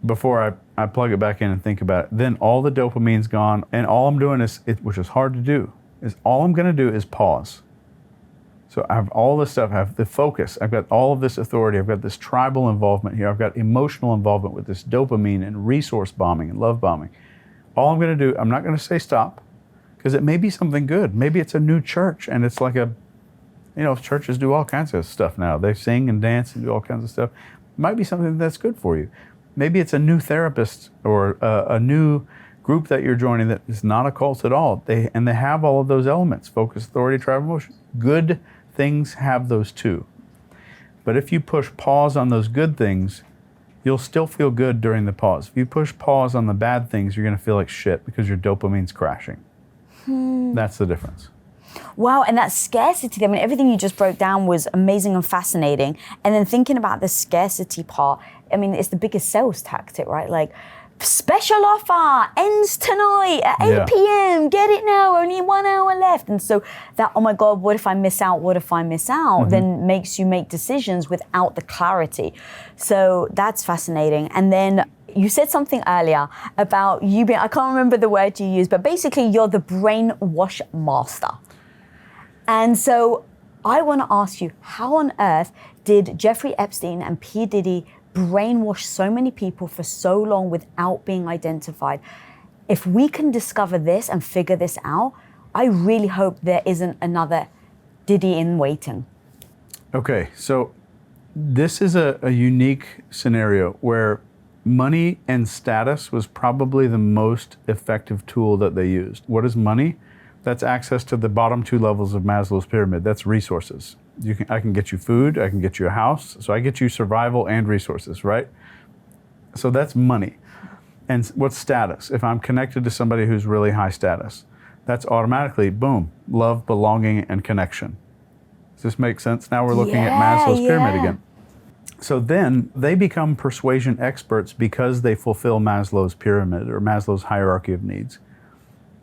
before I plug it back in and think about it. Then all the dopamine's gone, and all I'm doing is, which is hard to do, is all I'm going to do is pause. So I have all this stuff, I have the focus, I've got all of this authority, I've got this tribal involvement here, I've got emotional involvement with this dopamine and resource bombing and love bombing. All I'm going to do, I'm not going to say stop, because it may be something good. Maybe it's a new church, and it's like churches do all kinds of stuff now. They sing and dance and do all kinds of stuff. It might be something that's good for you. Maybe it's a new therapist or a new group that you're joining that is not a cult at all. They have all of those elements: focus, authority, tribal emotion. Good things have those too. But if you push pause on those good things, you'll still feel good during the pause. If you push pause on the bad things, you're going to feel like shit because your dopamine's crashing. That's the difference. Wow, and that scarcity, I mean, everything you just broke down was amazing and fascinating. And then thinking about the scarcity part, I mean, it's the biggest sales tactic, right? Like, special offer, ends tonight at 8 p.m., get it now, only 1 hour left. And so that, oh my God, what if I miss out? What if I miss out? Then makes you make decisions without the clarity. So that's fascinating. And then you said something earlier about you being, I can't remember the word you used, but basically you're the brainwash master. And so I want to ask you, how on earth did Jeffrey Epstein and P. Diddy brainwash so many people for so long without being identified? If we can discover this and figure this out, I really hope there isn't another Diddy in waiting. Okay, so this is a unique scenario where money and status was probably the most effective tool that they used. What is money? That's access to the bottom two levels of Maslow's pyramid. That's resources. I can get you food, I can get you a house, so I get you survival and resources, right? So that's money. And what's status? If I'm connected to somebody who's really high status, that's automatically, boom, love, belonging, and connection. Does this make sense? Now we're looking at Maslow's pyramid again. So then they become persuasion experts because they fulfill Maslow's pyramid or Maslow's hierarchy of needs.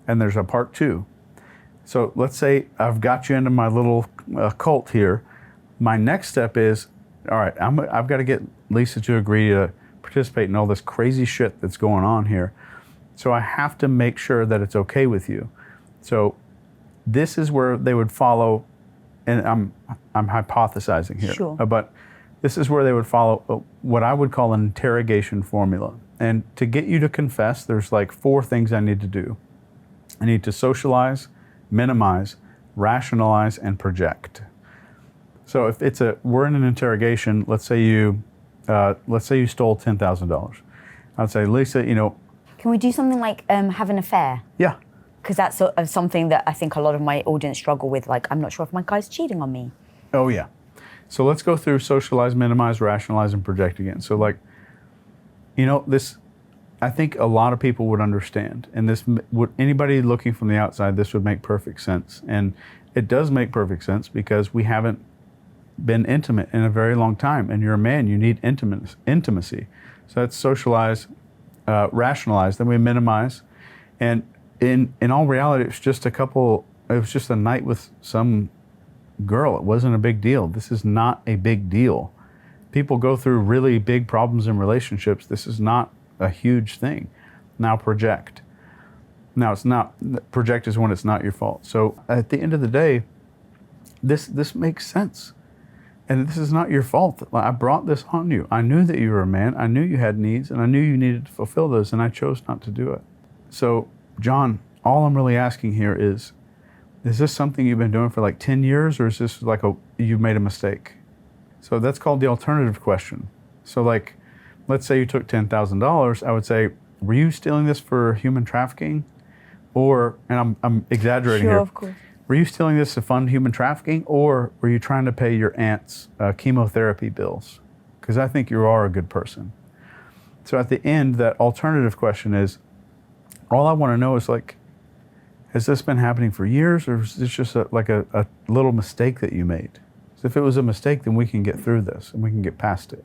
And there's a part two. So let's say I've got you into my little cult here. My next step is, all right, I've got to get Lisa to agree to participate in all this crazy shit that's going on here. So I have to make sure that it's okay with you. So this is where they would follow, and I'm hypothesizing here, sure. But this is where they would follow what I would call an interrogation formula. And to get you to confess, there's like 4 things I need to do. I need to socialize, minimize, rationalize, and project. So if we're in an interrogation, let's say you stole $10,000. I'd say, Lisa, Can we do something like have an affair? yeah. Because that's sort of something that I think a lot of my audience struggle with. Like, I'm not sure if my guy's cheating on me. Oh, yeah. So let's go through socialize, minimize, rationalize, and project again. So like, this, I think a lot of people would understand. And anybody looking from the outside, this would make perfect sense. And it does make perfect sense because we haven't been intimate in a very long time. And you're a man, you need intimacy. So that's socialize, rationalize, then we minimize. And in all reality, it was just a night with some girl. It wasn't a big deal. This is not a big deal. People go through really big problems in relationships. This is not a huge thing. Now project. Now it's not, project is when it's not your fault. So at the end of the day, this makes sense. And this is not your fault. I brought this on you. I knew that you were a man. I knew you had needs and I knew you needed to fulfill those and I chose not to do it. So John, all I'm really asking here is this something you've been doing for like 10 years or is this like you've made a mistake? So that's called the alternative question. So like, let's say you took $10,000, I would say, were you stealing this for human trafficking? Or, and I'm exaggerating here. Sure, of course. Were you stealing this to fund human trafficking or were you trying to pay your aunt's chemotherapy bills? Because I think you are a good person. So at the end, that alternative question is, all I want to know is like, has this been happening for years or is this just a little mistake that you made? So if it was a mistake, then we can get through this and we can get past it.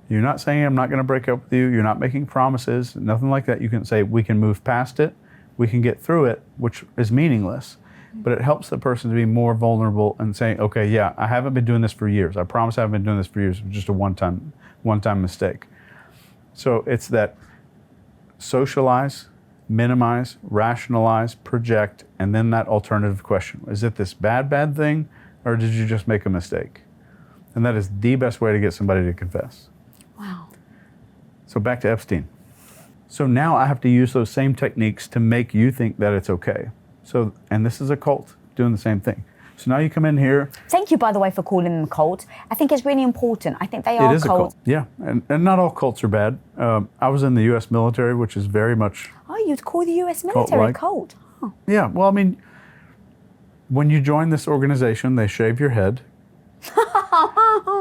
You're not saying I'm not going to break up with you. You're not making promises, nothing like that. You can say we can move past it. We can get through it, which is meaningless, but it helps the person to be more vulnerable and saying, okay, yeah, I haven't been doing this for years. I promise I haven't been doing this for years. It was just a one-time mistake. So it's that socialize, minimize, rationalize, project, and then that alternative question. Is it this bad thing, or did you just make a mistake? And that is the best way to get somebody to confess. Wow. So back to Epstein. So now I have to use those same techniques to make you think that it's okay. So, and this is a cult doing the same thing. So now you come in here. Thank you, by the way, for calling them cult. I think it's really important. I think they are It is a cult. Yeah, and not all cults are bad. I was in the U.S. military, which is very much. Oh, you'd call the U.S. military a cult? Huh. Yeah, well, I mean, when you join this organization, they shave your head.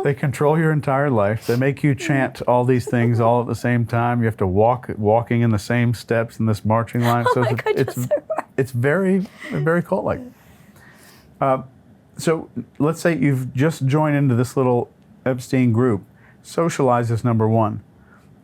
They control your entire life. They make you chant all these things all at the same time. You have to walking in the same steps in this marching line. So it's very, very cult-like. So let's say you've just joined into this little Epstein group. Socialize is number one.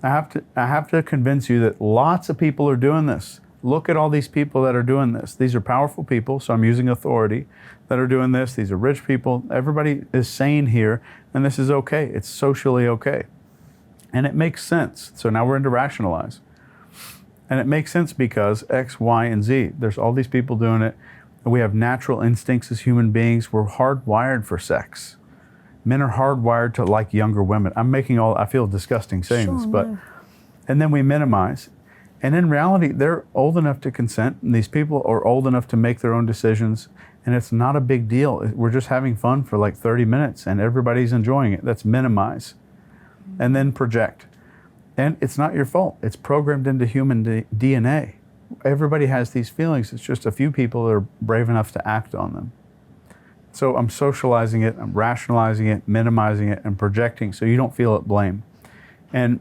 I have to convince you that lots of people are doing this. Look at all these people that are doing this. These are powerful people, so I'm using authority, that are doing this. These are rich people. Everybody is sane here, and this is okay. It's socially okay. And it makes sense. So now we're into rationalize. And it makes sense because X, Y, and Z. There's all these people doing it. We have natural instincts as human beings. We're hardwired for sex. Men are hardwired to like younger women. I feel disgusting saying this, but, and then we minimize. And in reality, they're old enough to consent, and these people are old enough to make their own decisions, and it's not a big deal. We're just having fun for like 30 minutes, and everybody's enjoying it. That's minimize. And then project. And it's not your fault. It's programmed into human DNA. Everybody has these feelings. It's just a few people that are brave enough to act on them. So I'm socializing it, I'm rationalizing it, minimizing it, and projecting so you don't feel at blame. And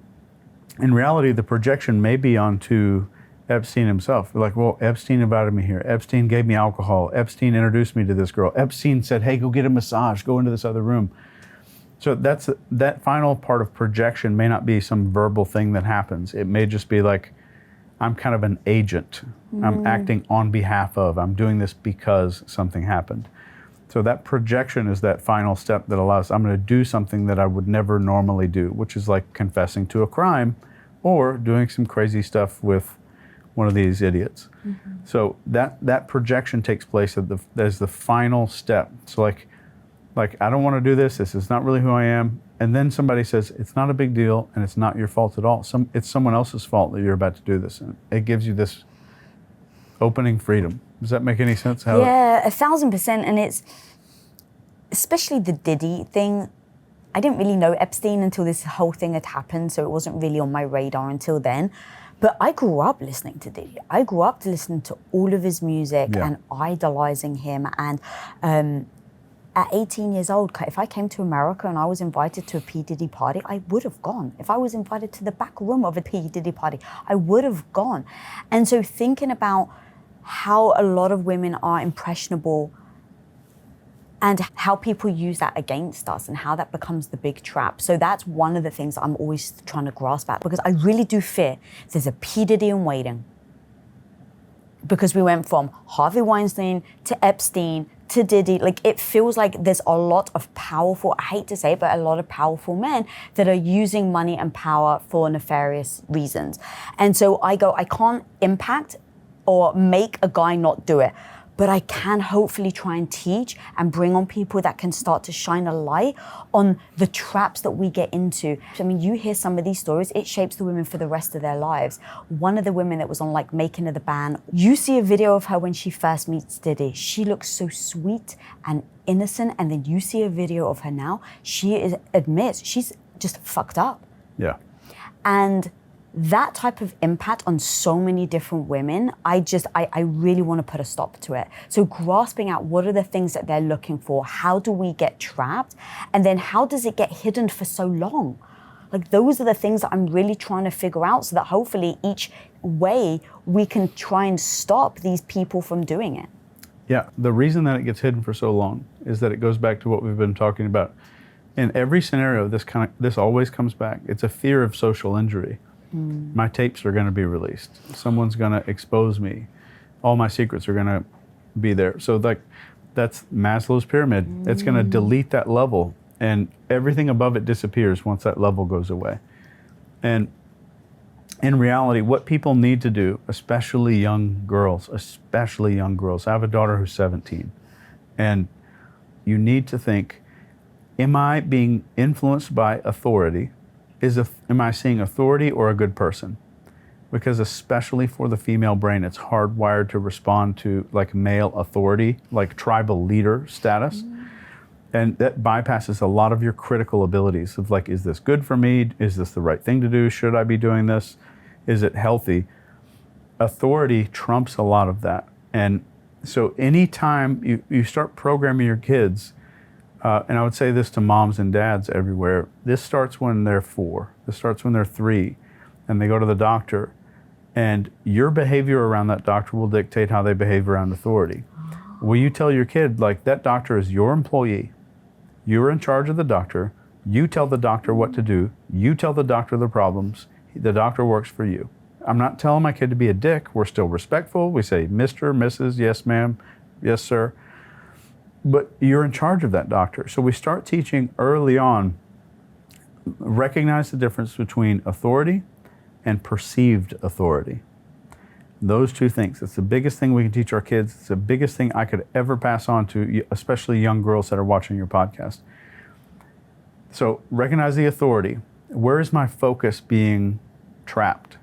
in reality, the projection may be onto Epstein himself. We're like, well, Epstein invited me here. Epstein gave me alcohol. Epstein introduced me to this girl. Epstein said, hey, go get a massage. Go into this other room. So that final part of projection may not be some verbal thing that happens. It may just be like, I'm kind of an agent. I'm acting on behalf of. I'm doing this because something happened. So that projection is that final step that allows, I'm going to do something that I would never normally do, which is like confessing to a crime or doing some crazy stuff with one of these idiots. So that projection takes place as the final step. So like Like, I don't want to do this. This is not really who I am. And then somebody says, it's not a big deal and it's not your fault at all. It's someone else's fault that you're about to do this. And it gives you this opening freedom. Does that make any sense? Yeah, 1,000%. And it's, especially the Diddy thing, I didn't really know Epstein until this whole thing had happened, so it wasn't really on my radar until then. But I grew up listening to Diddy. I grew up listening to all of his music and idolizing him. And at 18 years old, if I came to America and I was invited to a P. Diddy party, I would have gone. If I was invited to the back room of a P. Diddy party, I would have gone. And so thinking about how a lot of women are impressionable and how people use that against us and how that becomes the big trap. So that's one of the things I'm always trying to grasp at, because I really do fear there's a P. Diddy in waiting. Because we went from Harvey Weinstein to Epstein to Diddy. Like, it feels like there's a lot of powerful, I hate to say it, but a lot of powerful men that are using money and power for nefarious reasons. And so I can't impact or make a guy not do it, but I can hopefully try and teach and bring on people that can start to shine a light on the traps that we get into. I mean, you hear some of these stories, it shapes the women for the rest of their lives. One of the women that was on like Making of the Band, you see a video of her when she first meets Diddy. She looks so sweet and innocent, and then you see a video of her now, admits she's just fucked up. Yeah. And that type of impact on so many different women, I really want to put a stop to it. So grasping out what are the things that they're looking for, how do we get trapped, and then how does it get hidden for so long? Like, those are the things that I'm really trying to figure out, so that hopefully each way we can try and stop these people from doing it. Yeah, the reason that it gets hidden for so long is that it goes back to what we've been talking about. In every scenario, this always comes back. It's a fear of social injury. My tapes are going to be released. Someone's going to expose me. All my secrets are going to be there. So that's Maslow's pyramid. It's going to delete that level, and everything above it disappears once that level goes away. And in reality, what people need to do, especially young girls, I have a daughter who's 17, and you need to think, am I being influenced by authority? Am I seeing authority or a good person? Because especially for the female brain, it's hardwired to respond to like male authority, like tribal leader status. And that bypasses a lot of your critical abilities of like, is this good for me? Is this the right thing to do? Should I be doing this? Is it healthy? Authority trumps a lot of that. And so anytime you start programming your kids, and I would say this to moms and dads everywhere, this starts when they're 4, this starts when they're 3, and they go to the doctor, and your behavior around that doctor will dictate how they behave around authority. Will you tell your kid, like, that doctor is your employee, you're in charge of the doctor, you tell the doctor what to do, you tell the doctor the problems, the doctor works for you. I'm not telling my kid to be a dick, we're still respectful, we say Mr., Mrs., yes ma'am, yes sir. But you're in charge of that doctor. So we start teaching early on, recognize the difference between authority and perceived authority. Those two things. It's the biggest thing we can teach our kids. It's the biggest thing I could ever pass on to, especially young girls that are watching your podcast. So recognize the authority. Where is my focus being trapped?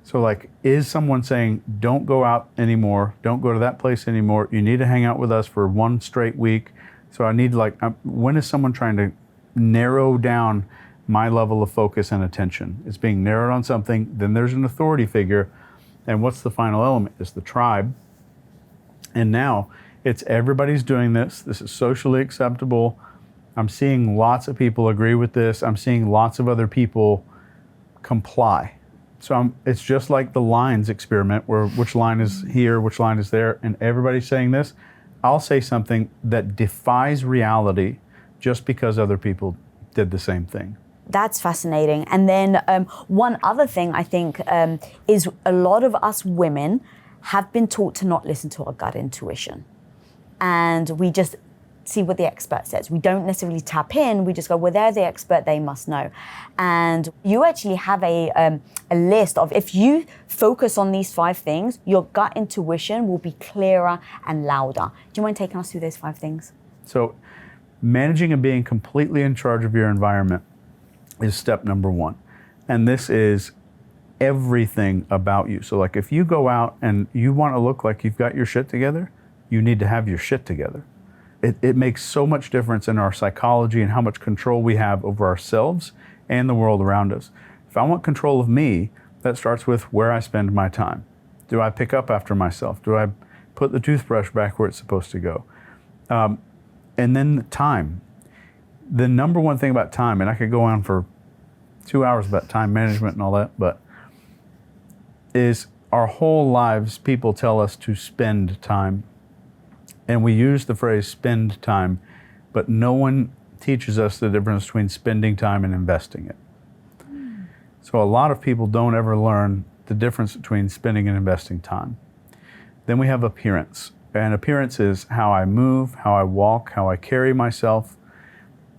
So like, is someone saying, don't go out anymore, don't go to that place anymore, you need to hang out with us for 1 straight week. So I need when is someone trying to narrow down my level of focus and attention? It's being narrowed on something, then there's an authority figure, and what's the final element? It's the tribe. And now it's everybody's doing this is socially acceptable. I'm seeing lots of people agree with this. I'm seeing lots of other people comply. So it's just like the lines experiment where which line is here, which line is there, and everybody's saying this. I'll say something that defies reality just because other people did the same thing. That's fascinating. And then one other thing I think is a lot of us women have been taught to not listen to our gut intuition. And we just see what the expert says. We don't necessarily tap in. We just go, well, they're the expert, they must know. And you actually have a list of, if you focus on these 5 things, your gut intuition will be clearer and louder. Do you mind taking us through those 5 things? So Managing and being completely in charge of your environment is step number one. And this is everything about you. So like if you go out and you want to look like you've got your shit together, you need to have your shit together. It makes so much difference in our psychology and how much control we have over ourselves and the world around us. If I want control of me, that starts with where I spend my time. Do I pick up after myself? Do I put the toothbrush back where it's supposed to go? And then the time. The number one thing about time, and I could go on for 2 hours about time management and all that, but is our whole lives people tell us to spend time. And we use the phrase spend time, but no one teaches us the difference between spending time and investing it. So a lot of people don't ever learn the difference between spending and investing time. Then we have appearance. And appearance is how I move, how I walk, how I carry myself.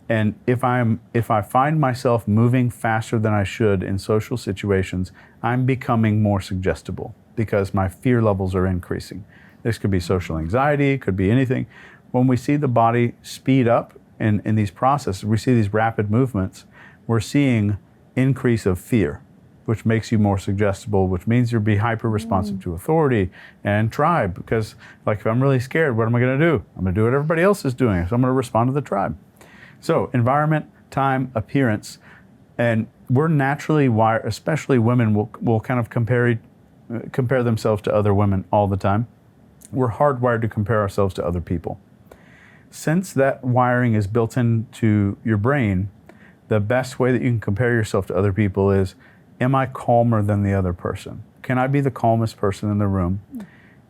And if I find myself moving faster than I should in social situations, I'm becoming more suggestible because my fear levels are increasing. This could be social anxiety, it could be anything. When we see the body speed up in these processes, we see these rapid movements, we're seeing increase of fear, which makes you more suggestible, which means you'll be hyper responsive to authority and tribe. Because like if I'm really scared, what am I gonna do? I'm gonna do what everybody else is doing. So I'm gonna respond to the tribe. So environment, time, appearance, and we're naturally wired, especially women will kind of compare themselves to other women all the time. We're hardwired to compare ourselves to other people. Since that wiring is built into your brain, the best way that you can compare yourself to other people is, am I calmer than the other person? Can I be the calmest person in the room?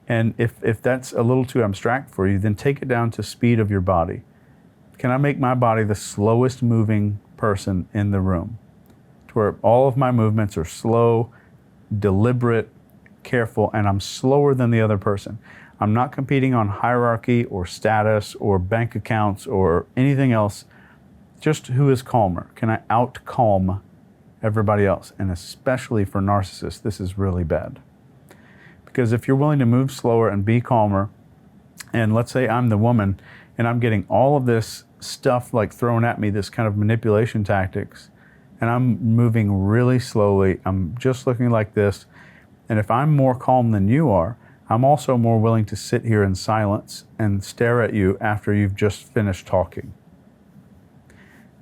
And if that's a little too abstract for you, then take it down to speed of your body. Can I make my body the slowest moving person in the room? To where all of my movements are slow, deliberate, careful, and I'm slower than the other person. I'm not competing on hierarchy or status or bank accounts or anything else. Just who is calmer? Can I out-calm everybody else? And especially for narcissists, this is really bad. Because if you're willing to move slower and be calmer, and let's say I'm the woman and I'm getting all of this stuff like thrown at me, this kind of manipulation tactics, and I'm moving really slowly, I'm just looking like this, and if I'm more calm than you are, I'm also more willing to sit here in silence and stare at you after you've just finished talking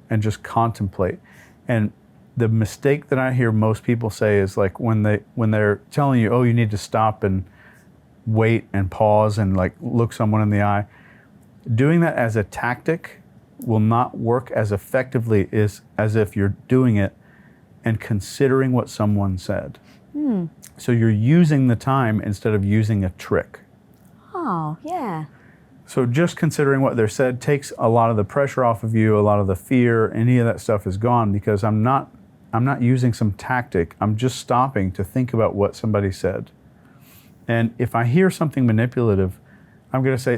and just contemplate. And the mistake that I hear most people say is like when they're telling you, oh, you need to stop and wait and pause and like look someone in the eye. Doing that as a tactic will not work as effectively as if you're doing it and considering what someone said. So you're using the time instead of using a trick. Oh, yeah. So just considering what they're said takes a lot of the pressure off of you, a lot of the fear, any of that stuff is gone because I'm not using some tactic. I'm just stopping to think about what somebody said. And if I hear something manipulative, I'm going to say,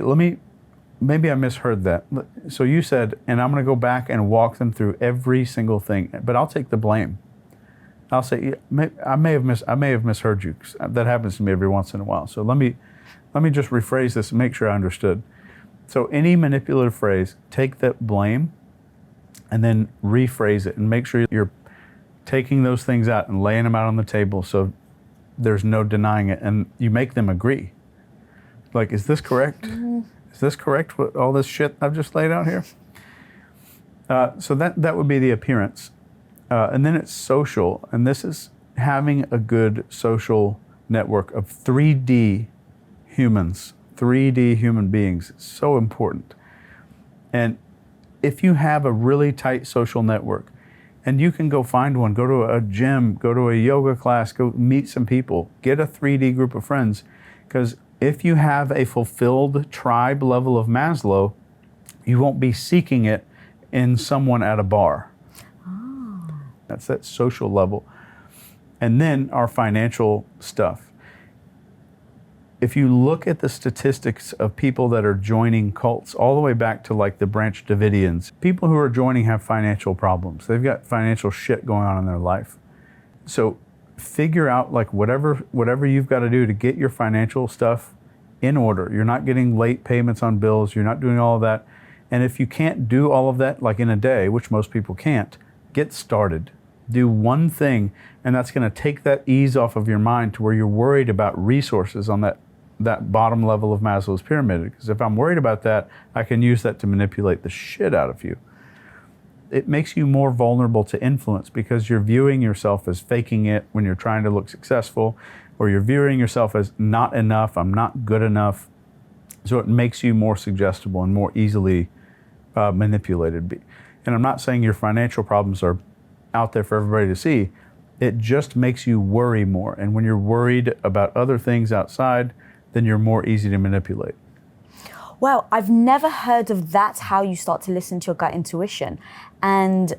maybe I misheard that. So you said, and I'm going to go back and walk them through every single thing, but I'll take the blame. I'll say, I may have misheard you. That happens to me every once in a while. So let me just rephrase this and make sure I understood. So any manipulative phrase, take that blame and then rephrase it and make sure you're taking those things out and laying them out on the table so there's no denying it, and you make them agree. Like, is this correct? Is this correct, what all this shit I've just laid out here? So that would be the appearance. And then it's social, and this is having a good social network of 3D humans, 3D human beings. It's so important. And if you have a really tight social network, and you can go find one, go to a gym, go to a yoga class, go meet some people, get a 3D group of friends, because if you have a fulfilled tribe level of Maslow, you won't be seeking it in someone at a bar. That's that social level. And then our financial stuff. If you look at the statistics of people that are joining cults, all the way back to like the Branch Davidians, people who are joining have financial problems. They've got financial shit going on in their life. So figure out like whatever you've got to do to get your financial stuff in order. You're not getting late payments on bills. You're not doing all of that. And if you can't do all of that, like in a day, which most people can't, get started. Do one thing, and that's going to take that ease off of your mind to where you're worried about resources on that bottom level of Maslow's pyramid. Because if I'm worried about that, I can use that to manipulate the shit out of you. It makes you more vulnerable to influence because you're viewing yourself as faking it when you're trying to look successful, or you're viewing yourself as not enough, I'm not good enough. So it makes you more suggestible and more easily manipulated. And I'm not saying your financial problems are out there for everybody to see. It just makes you worry more. And when you're worried about other things outside, then you're more easy to manipulate. Wow, I've never heard of that's how you start to listen to your gut intuition. And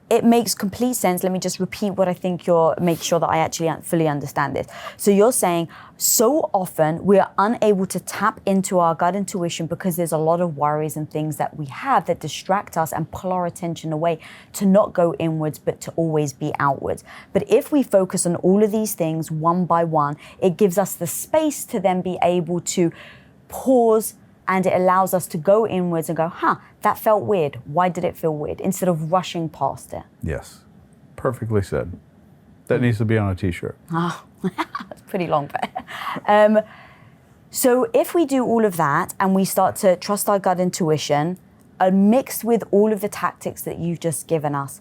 it makes complete sense. Let me just repeat what I think make sure that I actually fully understand this. So you're saying so often we are unable to tap into our gut intuition because there's a lot of worries and things that we have that distract us and pull our attention away to not go inwards, but to always be outwards. But if we focus on all of these things one by one, it gives us the space to then be able to pause, and it allows us to go inwards and go, that felt weird. Why did it feel weird? Instead of rushing past it. Yes, perfectly said. That needs to be on a t-shirt. Oh, that's pretty long. But, so if we do all of that and we start to trust our gut intuition, mixed with all of the tactics that you've just given us,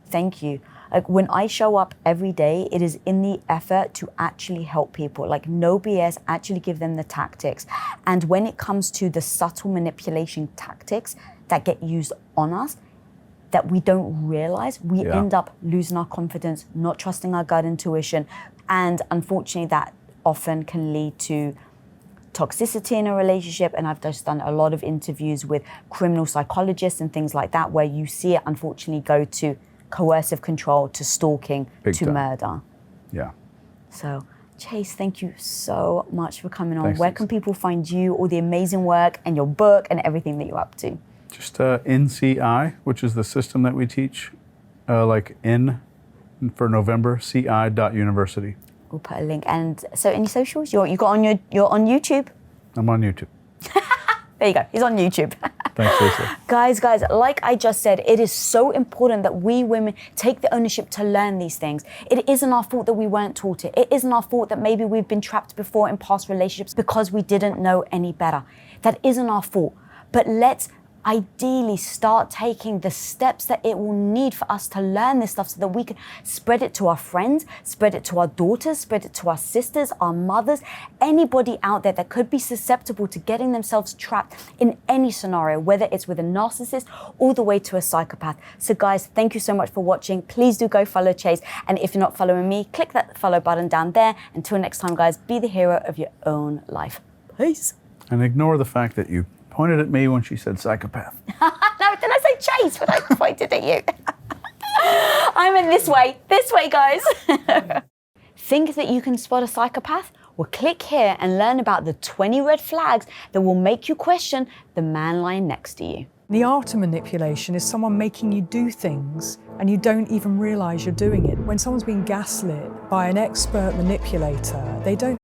thank you. Like when I show up every day, it is in the effort to actually help people, like no BS, actually give them the tactics. And when it comes to the subtle manipulation tactics that get used on us, that we don't realize, we end up losing our confidence, not trusting our gut intuition. And unfortunately, that often can lead to toxicity in a relationship. And I've just done a lot of interviews with criminal psychologists and things like that, where you see it unfortunately go to coercive control, to stalking, to murder. Yeah. So, Chase, thank you so much for coming on. Thanks, Where can people find you, all the amazing work and your book and everything that you're up to? Just NCI, which is the system that we teach, like N for November, ci.university. We'll put a link. And so any socials? You're on YouTube? I'm on YouTube. There you go. He's on YouTube. Thanks, Lisa. Guys, like I just said, it is so important that we women take the ownership to learn these things. It isn't our fault that we weren't taught it. It isn't our fault that maybe we've been trapped before in past relationships because we didn't know any better. That isn't our fault. But let's ideally start taking the steps that it will need for us to learn this stuff so that we can spread it to our friends, spread it to our daughters, spread it to our sisters, our mothers, anybody out there that could be susceptible to getting themselves trapped in any scenario, whether it's with a narcissist all the way to a psychopath. So guys, thank you so much for watching. Please do go follow Chase. And if you're not following me, click that follow button down there. Until next time, guys, be the hero of your own life. Peace. And ignore the fact that you pointed at me when she said psychopath. No, did I say Chase when I pointed at you? I meant this way, guys. Think that you can spot a psychopath? Well, click here and learn about the 20 red flags that will make you question the man lying next to you. The art of manipulation is someone making you do things and you don't even realize you're doing it. When someone's being gaslit by an expert manipulator, they don't